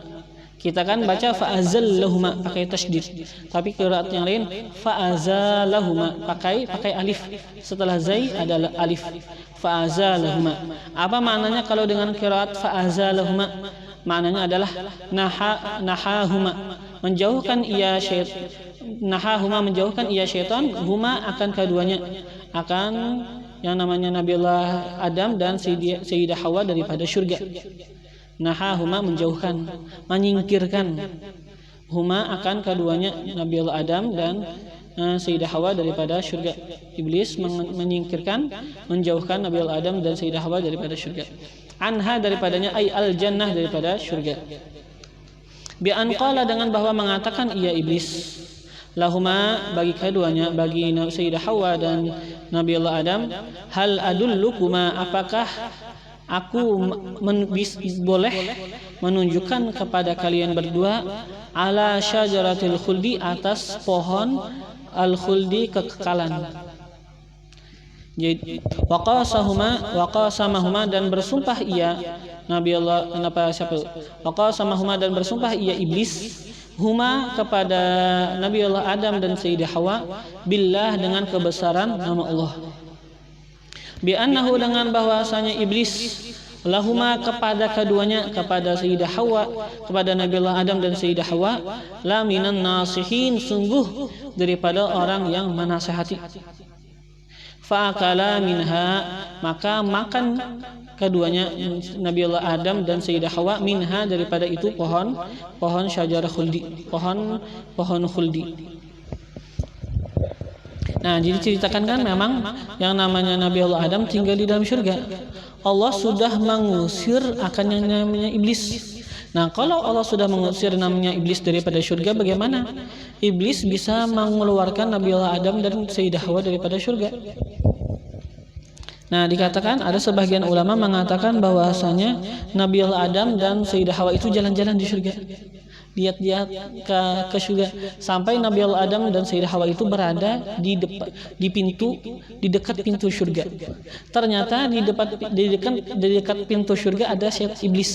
Kita kan baca fa'azallahuma pakai tasydid, tapi qiraat yang lain fa'azalahuma pakai alif, setelah zai adalah alif. Fa'azalahuma. Apa maknanya kalau dengan qiraat fa'azalahuma? Maknanya adalah nahahuma, menjauhkan ia syaitan. Nahahuma, menjauhkan ia syaitan, huma akan keduanya, akan yang namanya Nabiullah Adam dan Sayyidah Hawa daripada syurga. Nahahuma, menjauhkan, menyingkirkan, huma akan keduanya, Nabiullah Adam dan Sayyidah Hawa daripada syurga. Iblis menyingkirkan, menjauhkan Nabiullah Adam dan Sayyidah Hawa daripada syurga. Anha, daripadanya, ay al jannah, daripada syurga. Bi'an qala, dengan bahwa mengatakan ia iblis, lahuma, bagi keduanya, bagi Sayyidah Hawa dan Nabiullah Adam, hal adullukuma, apakah aku boleh menunjukkan kepada kalian berdua, ala syajaratil khuldi, atas pohon al-khuldi, kekekalan. Jadi waqasamahuma, dan bersumpah ia waqasamahuma, dan bersumpah ia iblis, huma, kepada Nabiullah Adam dan Sayyidah Hawa, billah, dengan kebesaran nama Allah. Bi'annahu, dengan bahwasanya iblis, lahuma, kepada keduanya, kepada Sayyidah Hawa, kepada Nabiullah Adam dan Sayyidah Hawa, la minan nasihin, sungguh daripada orang yang menasihati. Fa'akala minha, maka makan keduanya, Nabiullah Adam dan Sayyidah Hawa, minha, daripada itu pohon syajarah khuldi, pohon khuldi. Nah, jadi ceritakan kan memang yang namanya Nabiullah Adam tinggal di dalam surga. Allah sudah mengusir akan yang namanya iblis. Nah, kalau Allah sudah mengusir namanya iblis daripada surga, bagaimana iblis bisa mengeluarkan Nabiullah Adam dan Sayyidah Hawa daripada surga? Nah, dikatakan ada sebagian ulama mengatakan bahwasanya Nabiullah Adam dan Sayyidah Hawa itu jalan-jalan di surga, lihat-lihat ke surga, sampai Nabiullah Adam dan Sayyidah Hawa itu berada di dekat pintu surga. Ternyata di dekat pintu surga ada syaitan iblis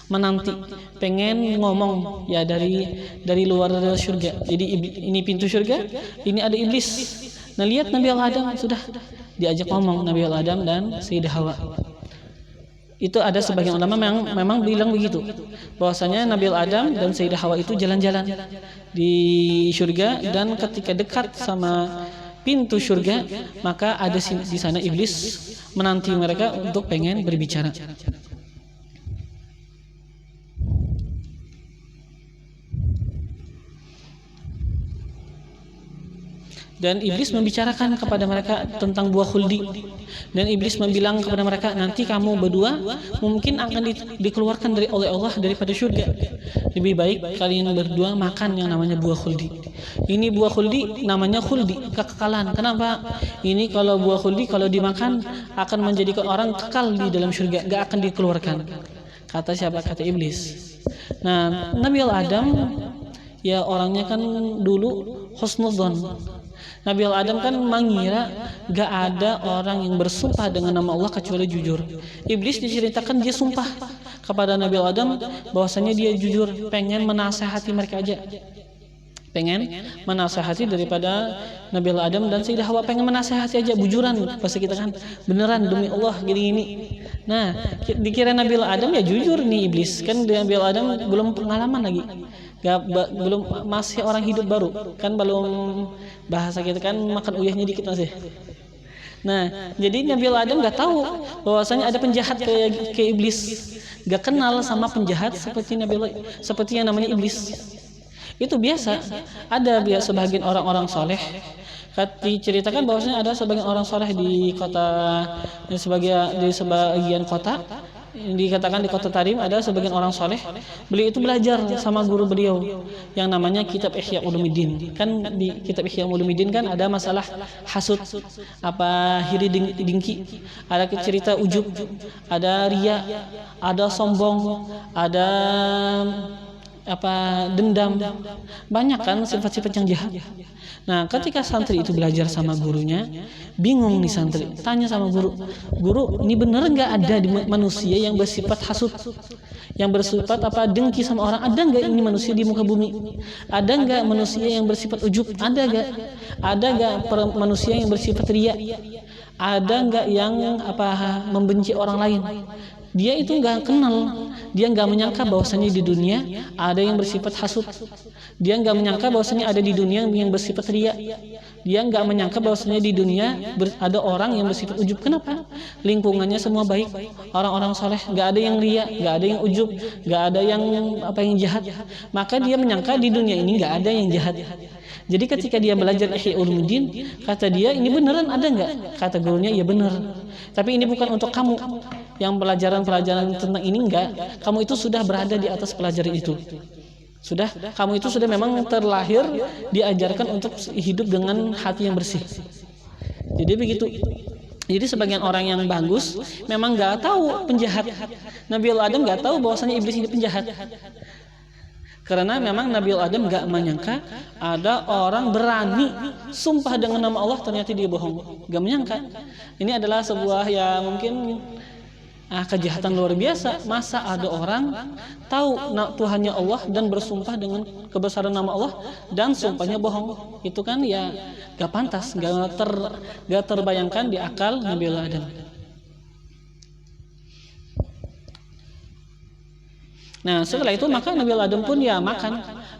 menanti, pengen ngomong ya dari luar surga. Jadi ini pintu surga, ini ada iblis. Nah, lihat Nabiullah Adam, sudah diajak ngomong Nabiullah Adam dan Sayyidah Hawa. Itu ada sebagian ulama memang bilang begitu, bahwasanya Nabiullah Adam dan Sayyidah Hawa itu jalan-jalan di surga, dan ketika dekat sama pintu surga, maka ada di sana iblis menanti mereka untuk pengen berbicara. Dan iblis membicarakan kepada mereka tentang buah khuldi. Dan iblis bilang kepada mereka, nanti kamu berdua mungkin akan dikeluarkan oleh Allah daripada surga. Lebih baik kalian berdua makan yang namanya buah khuldi. Ini buah khuldi namanya khuldi, kekekalan. Kenapa? Ini kalau buah khuldi kalau dimakan akan menjadikan orang kekal di dalam surga, gak akan dikeluarkan. Kata siapa? Kata iblis. Nah, Nabi Adam ya orangnya kan dulu husnudzon. Nabi Adam kan mengira gak ada orang yang bersumpah dengan nama Allah kecuali jujur. Iblis diceritakan dia sumpah kepada Nabi Adam bahwasanya dia jujur, pengen menasehati mereka aja. Pengen menasehati daripada Nabi Adam dan Sayyidah Hawa, pengen menasehati aja, bujuran pasti kita kan, beneran demi Allah gini-gini. Nah, dikira Nabi Adam ya jujur nih iblis, kan Nabi Adam belum pengalaman lagi. Belum, masih orang hidup baru kan, belum bahasa kita kan makan uyahnya dikit masih. Nah, jadi Nabi Adam gak tahu bahwasanya ada penjahat ke iblis, gak kenal sama penjahat seperti yang namanya iblis. Itu biasa, ada sebagian orang-orang soleh. Diceritakan bahwasanya ada sebagian orang soleh di sebagian kota. Dikatakan di kota Tarim ada sebagian orang soleh, beliau itu belajar sama guru beliau yang namanya kitab Ihya Ulumuddin. Kan di kitab Ihya Ulumuddin kan ada masalah hasud, hiri dengki, ada cerita ujub, ada riya, ada sombong, ada dendam, banyak kan sifat-sifat yang jahat. Nah, ketika santri itu belajar sama gurunya, bingung nih santri, tanya sama guru, ini bener nggak ada di manusia yang bersifat hasud, yang bersifat dengki sama orang? Ada nggak ini manusia di muka bumi? Ada nggak manusia yang bersifat ujub? Ada nggak manusia yang bersifat riya? Ada nggak yang membenci orang lain? Dia itu nggak kenal, dia nggak menyangka bahwasanya di dunia ada yang bersifat hasud, dia nggak menyangka bahwasanya ada di dunia yang bersifat riya, dia nggak menyangka bahwasanya di dunia ada orang yang bersifat ujub. Kenapa? Lingkungannya semua baik, orang-orang soleh, nggak ada yang riya, nggak ada yang ujub, nggak ada yang jahat, maka dia menyangka di dunia ini nggak ada yang jahat. Jadi ketika dia belajar Ihya Ulumuddin, kata dia, ini beneran ada nggak? Kata gurunya, iya bener. Tapi ini bukan untuk kamu. Yang pelajaran tentang ini enggak. Kamu itu sudah berada di atas pelajaran itu. Kamu itu sudah memang terlahir diajarkan untuk hidup dengan hati yang bersih. Jadi begitu. Jadi sebagian orang yang bagus memang nggak tahu penjahat. Nabi Adam nggak tahu bahwasanya iblis ini penjahat. Karena memang Nabi Adam gak menyangka ada orang berani sumpah dengan nama Allah ternyata dia bohong. Gak menyangka. Ini adalah sebuah mungkin kejahatan luar biasa. Masa ada orang tahu Tuhannya Allah dan bersumpah dengan kebesaran nama Allah dan sumpahnya bohong. Itu kan gak pantas, gak terbayangkan di akal Nabi Adam. Nah, setelah itu maka Nabi Adam pun makan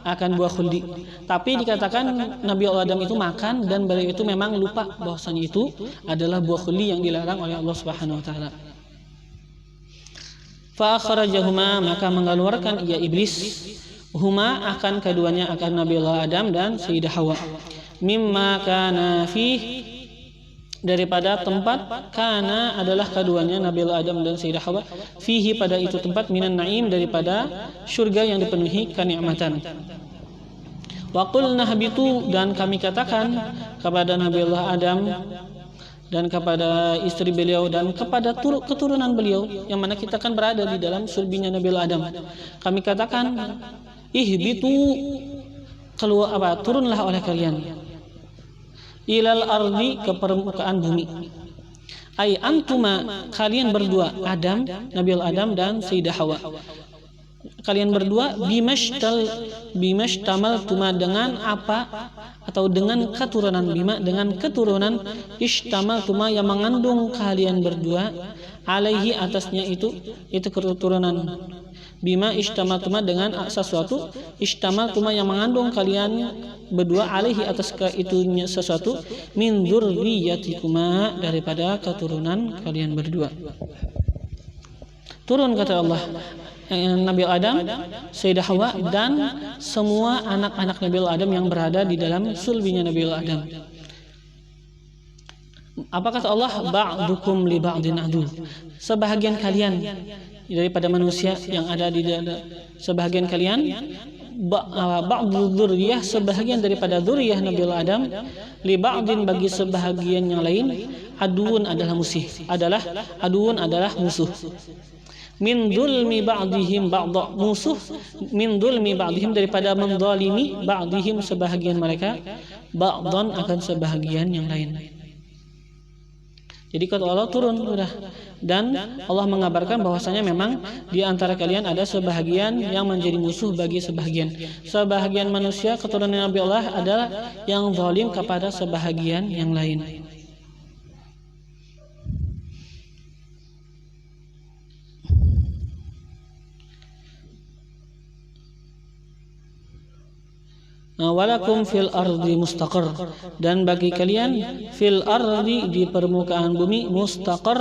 akan buah khuldi. Tapi dikatakan Nabi Adam itu makan dan beliau itu memang lupa bahwasanya itu adalah buah khuldi yang dilarang oleh Allah Subhanahu wa taala. Fa akhrajahuma, maka mengeluarkan ia iblis huma akan keduanya, akan Nabi Adam dan Sayyidah Hawa, mimma kana fihi, daripada tempat kana adalah keduanya Nabi Adam dan Sayyidah Hawa, fihi pada itu tempat, minan naim daripada surga yang dipenuhi kenikmatan. Wa qulna habitu, dan kami katakan kepada Nabi Adam dan kepada istri beliau dan kepada keturunan beliau, yang mana kita kan berada di dalam surbinya Nabi Adam. Kami katakan ihbitu, keluar turunlah oleh kalian, ilal ardi, ke permukaan bumi. Ai antuma, kalian berdua, Adam, Nabi Adam dan Sayyidah Hawa. Kalian berdua bimashtamal tuma, dengan apa atau dengan keturunan, dengan keturunan ishtamal tuma yang mengandung kalian berdua, alaihi atasnya itu keturunan. Bima ishtamaltuma, dengan sesuatu, ishtamaltuma yang mengandung kalian berdua, alaihi atas itunya sesuatu, min dzurriyyatikuma, daripada keturunan kalian berdua. Turun kata Allah, Nabi Adam, Sayyidah Hawa dan semua anak-anak Nabi Adam yang berada di dalam sulbinya Nabi Adam. Apa kata Allah? Ba'dukum li ba'din adu. Sebahagian kalian daripada manusia yang ada di sebahagian kalian, ba'du dzurriyyah, sebahagian daripada dzurriyyah Nabiullah Adam, li ba'din, bagi sebahagian yang lain, aduun adalah musuh, adalah musuh. Min dzulmi ba'dihim ba'd, musuh min dzulmi ba'dihim, daripada menzalimi ba'dihim sebahagian mereka, ba'dan akan sebahagian yang lain. Jadi kata Allah turun sudah, dan Allah mengabarkan bahwasanya memang di antara kalian ada sebahagian yang menjadi musuh bagi sebahagian. Sebahagian manusia keturunan Nabi Allah adalah yang zalim kepada sebahagian yang lain. Walakum fil ardi mustaqar, dan bagi kalian fil ardi, di permukaan bumi, mustaqar.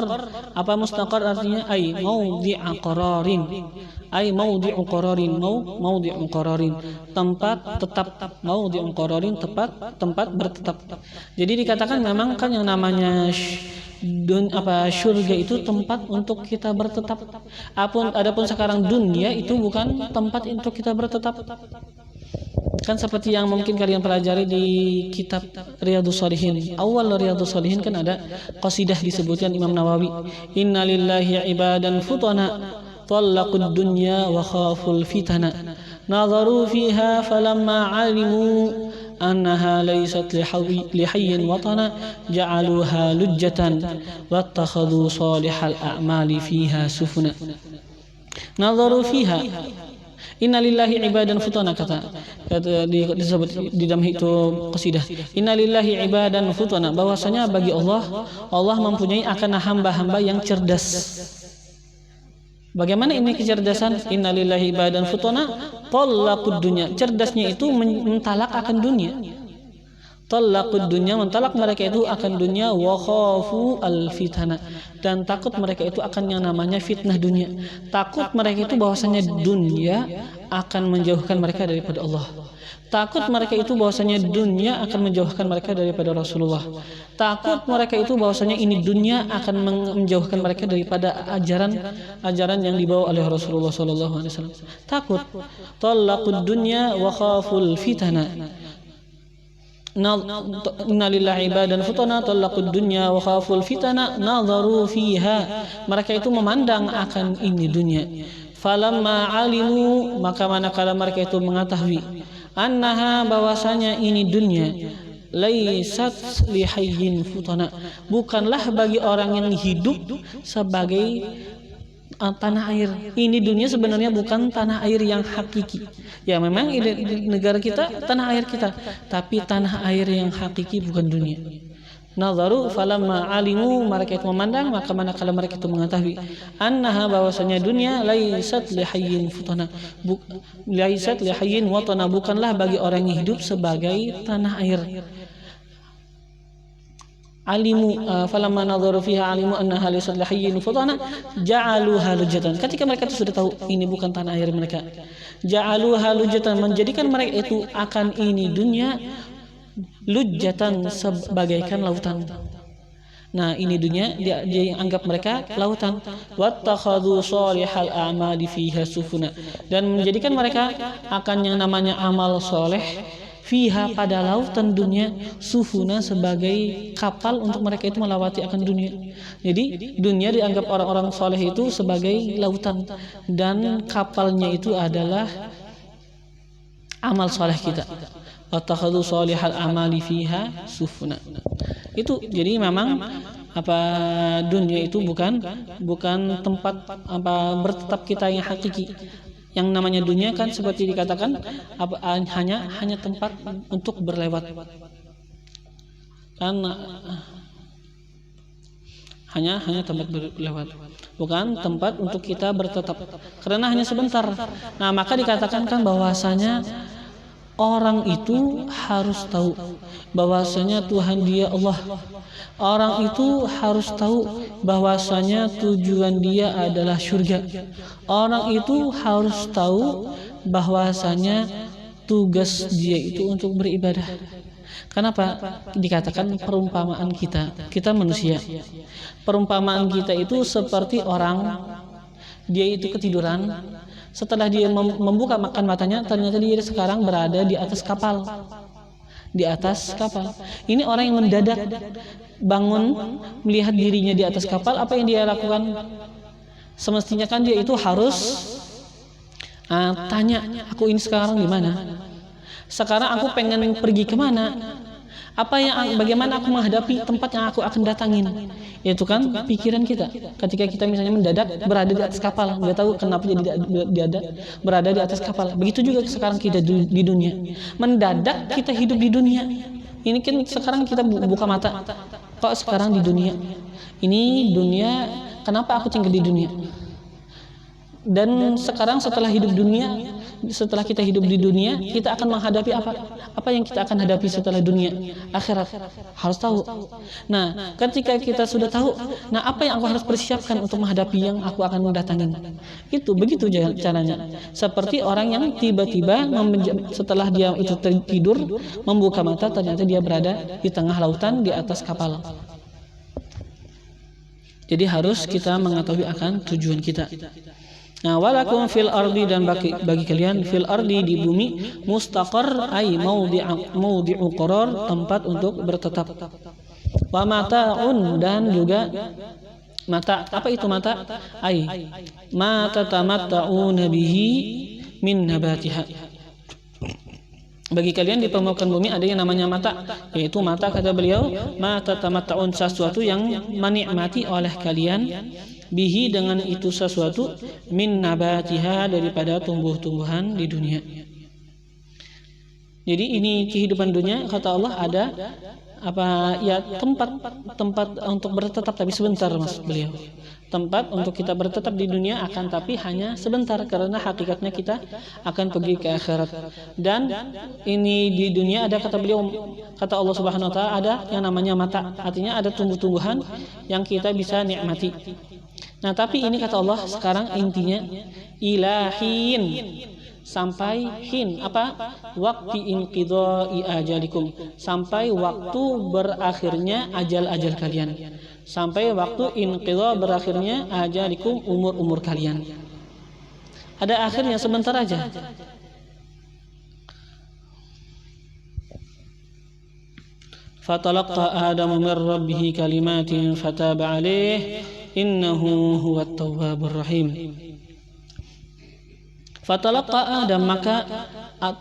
Apa mustaqar artinya? Ay maudhi'a qararin, maudhi'u qararin, tempat tetap. Maudhi'u qararin, tempat bertetap. Jadi dikatakan memang kan yang namanya surga itu tempat untuk kita bertetap. Adapun sekarang dunia itu bukan tempat untuk kita bertetap. Kan seperti yang mungkin kalian pelajari di kitab Riyadhus Shalihin. Awal Riyadhus Shalihin kan ada qasidah disebutkan Imam Nawawi. Inna lillahi ibadan futana talaqud dunya wa khaful fitana nazaru fiha falamma alimu annaha laysat lihayyin watana ja'aluha lujjatan wattakhadhu salihal a'mali fiha sufuna. Nazaru fiha, innalillahi ibadan futana, kata disebut di dalam itu qasidah. Innalillahi ibadan futana, bahwasanya bagi Allah mempunyai akan hamba-hamba yang cerdas. Bagaimana ini kecerdasan? Innalillahi ibadan futana talaqud dunya, cerdasnya itu mentalak akan dunia. Talaqud dunya, mentalak mereka itu akan dunia, wa khafu al fitana, dan takut mereka itu akan yang namanya fitnah dunia. Takut mereka itu bahwasanya dunia akan menjauhkan mereka daripada Allah. Takut mereka itu bahwasanya dunia akan menjauhkan mereka daripada Rasulullah. Takut mereka itu bahwasanya ini dunia akan menjauhkan mereka daripada ajaran yang dibawa oleh Rasulullah sallallahu alaihi wasallam. Takut. Talaqud dunya wa khaful fitana. Innalillahi ibadan futana talaqud dunya wa khaful fitana nadharu fiha, mereka itu memandang akan ini dunia. Falamma alimu, maka manakala mereka itu mengetahui, annaha, bahwasanya ini dunia, laysat lihayyin futana, bukanlah bagi orang yang hidup sebagai tanah air. Ini dunia sebenarnya bukan tanah air yang hakiki. Ya memang negara kita tanah air kita, tapi tanah air yang hakiki bukan dunia. Nazaru falamma alimu, mereka itu memandang, maka manakala mereka itu mengetahui, annaha, bahwasanya dunia, laysat lihayyin futana, laysat lihayyin watana, bukanlah bagi orang yang hidup sebagai tanah air. Alimu falamma nadharu fiha alimu annaha laysat lihayyin futana ja'aluha lujjatan, ketika mereka itu sudah tahu ini bukan tanah air mereka, ja'aluha lujjatan, menjadikan mereka itu akan ini dunia lujjatan, sebagaikan lautan. Nah, ini dunia dia anggap mereka lautan. Wattakhadhu salihal a'mali fiha sufuna, dan menjadikan mereka akan yang namanya amal soleh fiha, pada lautan dunia, sufuna, sebagai kapal untuk mereka itu melewati akan dunia. Jadi dunia dianggap orang-orang soleh itu sebagai lautan, dan kapalnya itu adalah amal soleh kita. Wattakhadhu salihal amali fiha sufuna. Itu jadi memang dunia itu bukan tempat bertetap kita yang hakiki. Yang namanya dunia kan seperti dikatakan hanya tempat untuk berlewat. Kan hanya tempat berlewat, bukan tempat untuk kita bertetap, karena hanya sebentar. Nah, maka dikatakan kan bahwasanya orang itu harus tahu bahwasanya Tuhan dia Allah. Orang itu harus tahu bahwasanya tujuan dia adalah surga. Orang itu harus tahu bahwasanya tugas dia itu untuk beribadah. Kenapa? Dikatakan perumpamaan kita manusia. Perumpamaan kita itu seperti orang, dia itu ketiduran, setelah dia membuka matanya, ternyata dia sekarang berada di atas kapal. Di atas kapal. Ini orang yang mendadak bangun, melihat dirinya di atas kapal, apa yang dia lakukan? Semestinya kan dia itu harus tanya, aku ini sekarang di mana? Sekarang aku pengen pergi kemana? Bagaimana aku menghadapi tempat yang aku akan datangin? Itu kan pikiran kita. Ketika kita misalnya mendadak berada di atas kapal, nggak tahu kenapa jadi berada di atas kapal. Begitu juga sekarang kita di dunia. Mendadak kita hidup di dunia. Ini kan sekarang kita buka mata. Kok sekarang di dunia? Ini dunia. Kenapa aku tinggal di dunia? Dan sekarang setelah kita hidup di dunia, kita akan menghadapi apa? Apa yang kita akan hadapi setelah dunia? Akhirat. Harus tahu. Nah, ketika kita sudah tahu, apa yang aku harus persiapkan untuk menghadapi yang aku akan mendatangin? Itu begitu caranya. Seperti orang yang tiba-tiba setelah dia itu tertidur, membuka mata, ternyata dia berada di tengah lautan di atas kapal. Jadi harus kita mengetahui akan tujuan kita. Nah, walakum fil ardi, dan bagi kalian fil ardi di bumi, mustaqar ay maudhi'u qarar, tempat untuk bertetap. Wa mata'un, dan juga mata. Apa itu mata? Ay ma tatamatta'una bihi min nabatiha. Bagi kalian di permukaan bumi ada yang namanya mata, yaitu mata, kata beliau, ma tatamatta'un, sesuatu yang menikmati oleh kalian, bihi, dengan itu sesuatu, min nabatiha, daripada tumbuh-tumbuhan di dunia. Jadi ini kehidupan dunia, kata Allah, ada tempat untuk bertetap, tapi sebentar, mas beliau. Tempat untuk kita bertetap di dunia akan tapi hanya sebentar, karena hakikatnya kita akan pergi ke akhirat. Dan ini di dunia ada, kata beliau, kata Allah Subhanahu wa taala, ada yang namanya mata, artinya ada tumbuh-tumbuhan yang kita bisa nikmati. Nah, tapi ini kata Allah sekarang intinya ilahin, sampai hin, apa? Waqti inqidha'i ajalikum, sampai waktu berakhirnya ajal-ajal kalian. Sampai waktu inqidha, berakhirnya ajalikum, umur-umur kalian. Ada akhirnya sebentar aja. Fatalaqa Adamu min rabbih kalimatin fataba alaih innahu huwat tawwabur rahim. Fatalaqa Adam, maka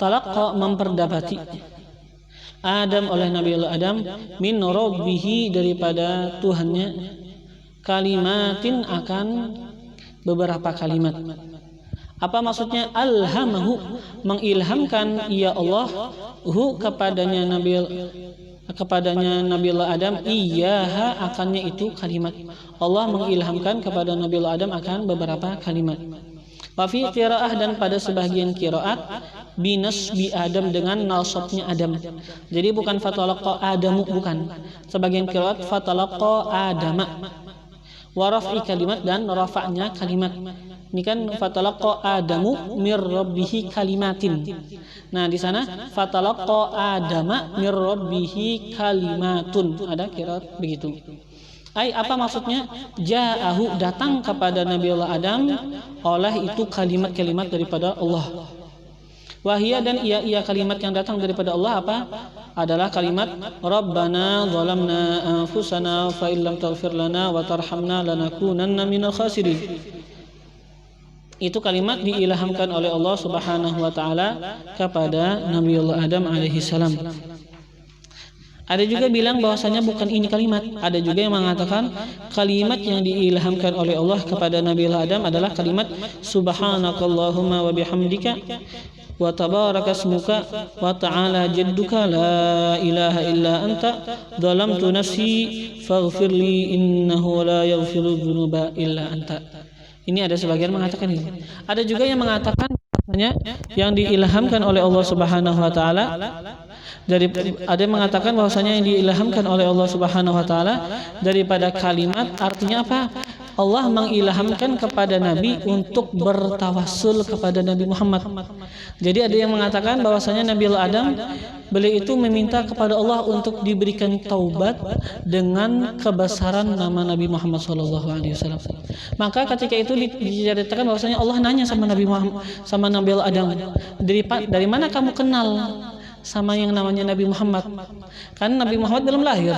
talaqa, memperdapati Adam oleh Nabi Allah Adam, min rabbihi, daripada Tuhannya, kalimatin, akan beberapa kalimat. Apa maksudnya? Alhamahu, mengilhamkan ia Allah, kepadanya Nabi Allah Adam, iyaha, akannya itu kalimat. Allah mengilhamkan kepada Nabi Allah Adam akan beberapa kalimat. Wa fi qiraah, dan pada sebagian qiraat, binasbi Adam, dengan nasabnya Adam. Jadi bukan fatalaqa Adamu, bukan. Sebagian qiraat fatalaqa Adama. Wa raf'i kalimat, dan rafa'nya kalimat. Ini kan fatalaqa Adamu mir rabbihi kalimatin. Nah, di sana fatalaqa Adama mir rabbihi kalimatun. Ada qiraat begitu. Apa maksudnya? Ja'ahu, datang kepada Nabi Allah Adam oleh itu kalimat-kalimat daripada Allah. Wahia, dan ia kalimat yang datang daripada Allah apa? Adalah kalimat Rabbana zalamna anfusana fa illam taghfir lana wa tarhamna lanakunanna minal khasirin. Itu kalimat diilhamkan oleh Allah Subhanahu wa taala kepada Nabi Allah Adam alaihi salam. Ada juga bilang bahwasanya bukan ini kalimat. Ada juga yang mengatakan kalimat yang diilhamkan oleh Allah kepada Nabi Adam adalah kalimat Subhanakallahumma wa bihamdika wa tabaraka ismuka wa ta'ala jadduka la ilaha illa anta dhalamtu nafsi faghfirli innahu la yaghfiru dzunuba illa anta. Ini ada sebagian mengatakan ini. Ada juga yang mengatakan bahwasanya yang diilhamkan oleh Allah Subhanahu wa taala, ada yang mengatakan bahwasanya yang diilhamkan oleh Allah Subhanahu wa taala daripada kalimat, artinya apa? Allah mengilhamkan kepada Nabi untuk bertawassul kepada Nabi Muhammad. Jadi ada yang mengatakan bahwasanya Nabi Adam beliau itu meminta kepada Allah untuk diberikan taubat dengan kebesaran nama Nabi Muhammad SAW. Maka ketika itu diceritakan bahwasanya Allah nanya sama Nabi Muhammad, sama Nabi Adam, dari mana kamu kenal sama yang namanya Nabi Muhammad? Kan Nabi Muhammad belum lahir.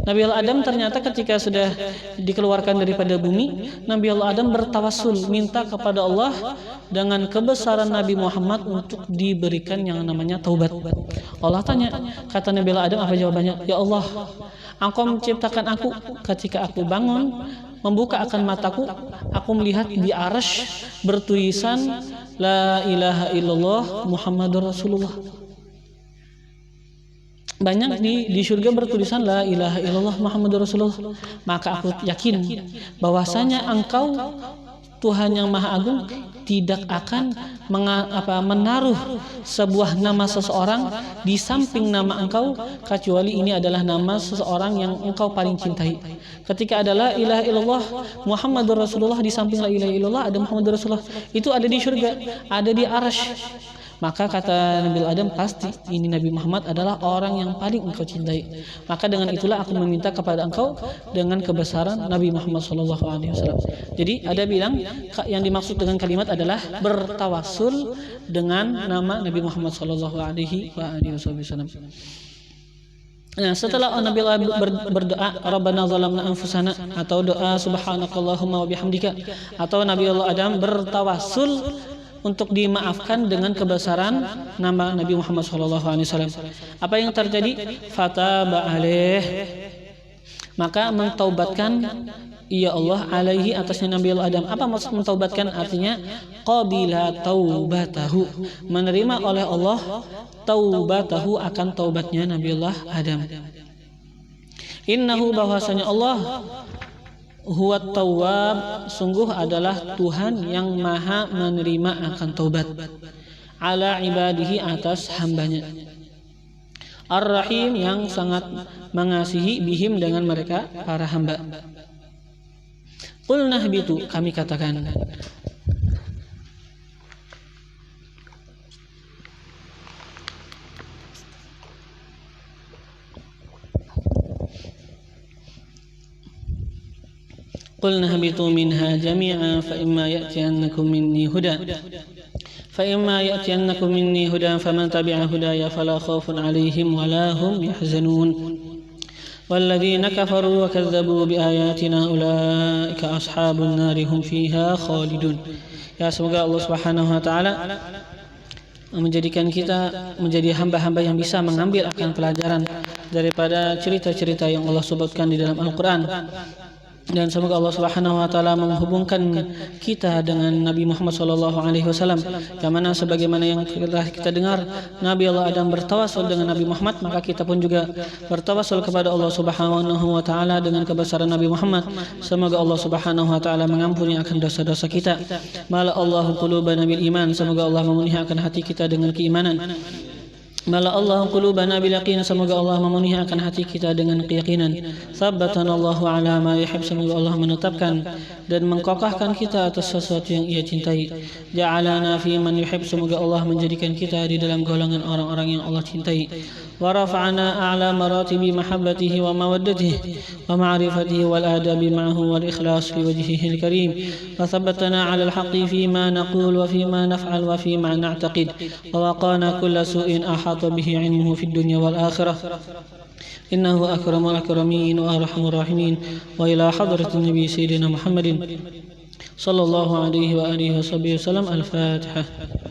Nabi Adam ternyata ketika sudah dikeluarkan daripada bumi, Nabi Adam bertawassul, minta kepada Allah dengan kebesaran Nabi Muhammad untuk diberikan yang namanya taubat. Allah tanya, kata Nabi Adam, apa jawabannya? Ya Allah, Engkau menciptakan aku, ketika aku bangun membuka akan mataku, aku melihat di arsy bertulisan La ilaha illallah Muhammadur Rasulullah. Banyak di surga bertulisan La ilaha illallah Muhammadur Rasulullah. Maka aku yakin bahwasanya Engkau Tuhan yang Maha Agung tidak akan menaruh sebuah nama seseorang di samping nama Engkau kecuali ini adalah nama seseorang yang Engkau paling cintai. Ketika ada La ilaha illallah Muhammadur Rasulullah, di samping La ilaha illallah ada Muhammadur Rasulullah, itu ada di surga, ada di arsy. Maka kata Nabi Adam, pasti ini Nabi Muhammad adalah orang yang paling engkau cintai. Maka dengan itulah aku meminta kepada engkau dengan kebesaran Nabi Muhammad SAW. Jadi ada bilang yang dimaksud dengan kalimat adalah bertawassul dengan nama Nabi Muhammad SAW. Nah, setelah Nabi berdoa Rabbana zalamna anfusana atau doa subhanakallahumma wa bihamdika, atau Nabi Adam bertawassul untuk dimaafkan dengan kebesaran nama Nabi Muhammad SAW. Apa yang terjadi? Fataba alaih, maka mentaubatkan ya Allah alaihi atasnya Nabi Adam. Apa maksud mentaubatkan? Artinya qabila taubatahu, menerima oleh Allah taubatahu, akan taubatnya Nabi Adam. Innahu, bahwasanya Allah huwa tawwab, sungguh adalah Tuhan yang maha menerima akan taubat, ala ibadihi, atas hambanya, ar-rahim, yang sangat mengasihi, bihim, dengan mereka para hamba. Qulna habitu, kami katakan, قلنا اهبطوا منها جميعا فإما يأتينكم مني هدى فمن تبع هداي فلا خوف عليهم ولا هم يحزنون والذين كفروا وكذبوا بآياتنا أولئك أصحاب النار هم فيها خالدون. Ya, semoga Allah Subhanahu wa taala menjadikan kita menjadi hamba-hamba yang bisa mengambil akan pelajaran daripada cerita-cerita yang Allah sebutkan di dalam Al-Qur'an. Dan semoga Allah Subhanahu wa taala menghubungkan kita dengan Nabi Muhammad SAW, yang mana sebagaimana yang telah kita dengar Nabi Allah Adam bertawassul dengan Nabi Muhammad, maka kita pun juga bertawassul kepada Allah Subhanahu wa taala dengan kebesaran Nabi Muhammad. Semoga Allah Subhanahu wa taala mengampuni akan dosa-dosa kita. Mala Allahu qulubana bil iman, semoga Allah memenuhi akan hati kita dengan keimanan. Mala Allahu qulubana bil yaqin, semoga Allah memenuhi akan hati kita dengan keyakinan. Sabbatana Allahu ala ma yuhib, semoga Allah menetapkan dan mengkokohkan kita atas sesuatu yang Ia cintai. Ja'alana fi man yuhib, semoga Allah menjadikan kita di dalam golongan orang-orang yang Allah cintai. Wa rafa'ana a'la maratibi mahabbatihi wa mawaddatihi wa ma'rifatihi wal adabi ma'ahu wal ikhlas fi wajhihi al-karim. Wa thabbatana 'ala al-haqqi fi ma naqul wa fi ma naf'al wa fi ma na'taqid. Wa waqana kulla su'in ahata bihi 'ilmuhu fid dunya wal akhirah. Innahu akramul akramin wa arhamur rahimin. Wa ila hadratin nabi sayyidina Muhammadin sallallahu alaihi wa alihi wa sahbihi wasallam. Al-Fatihah.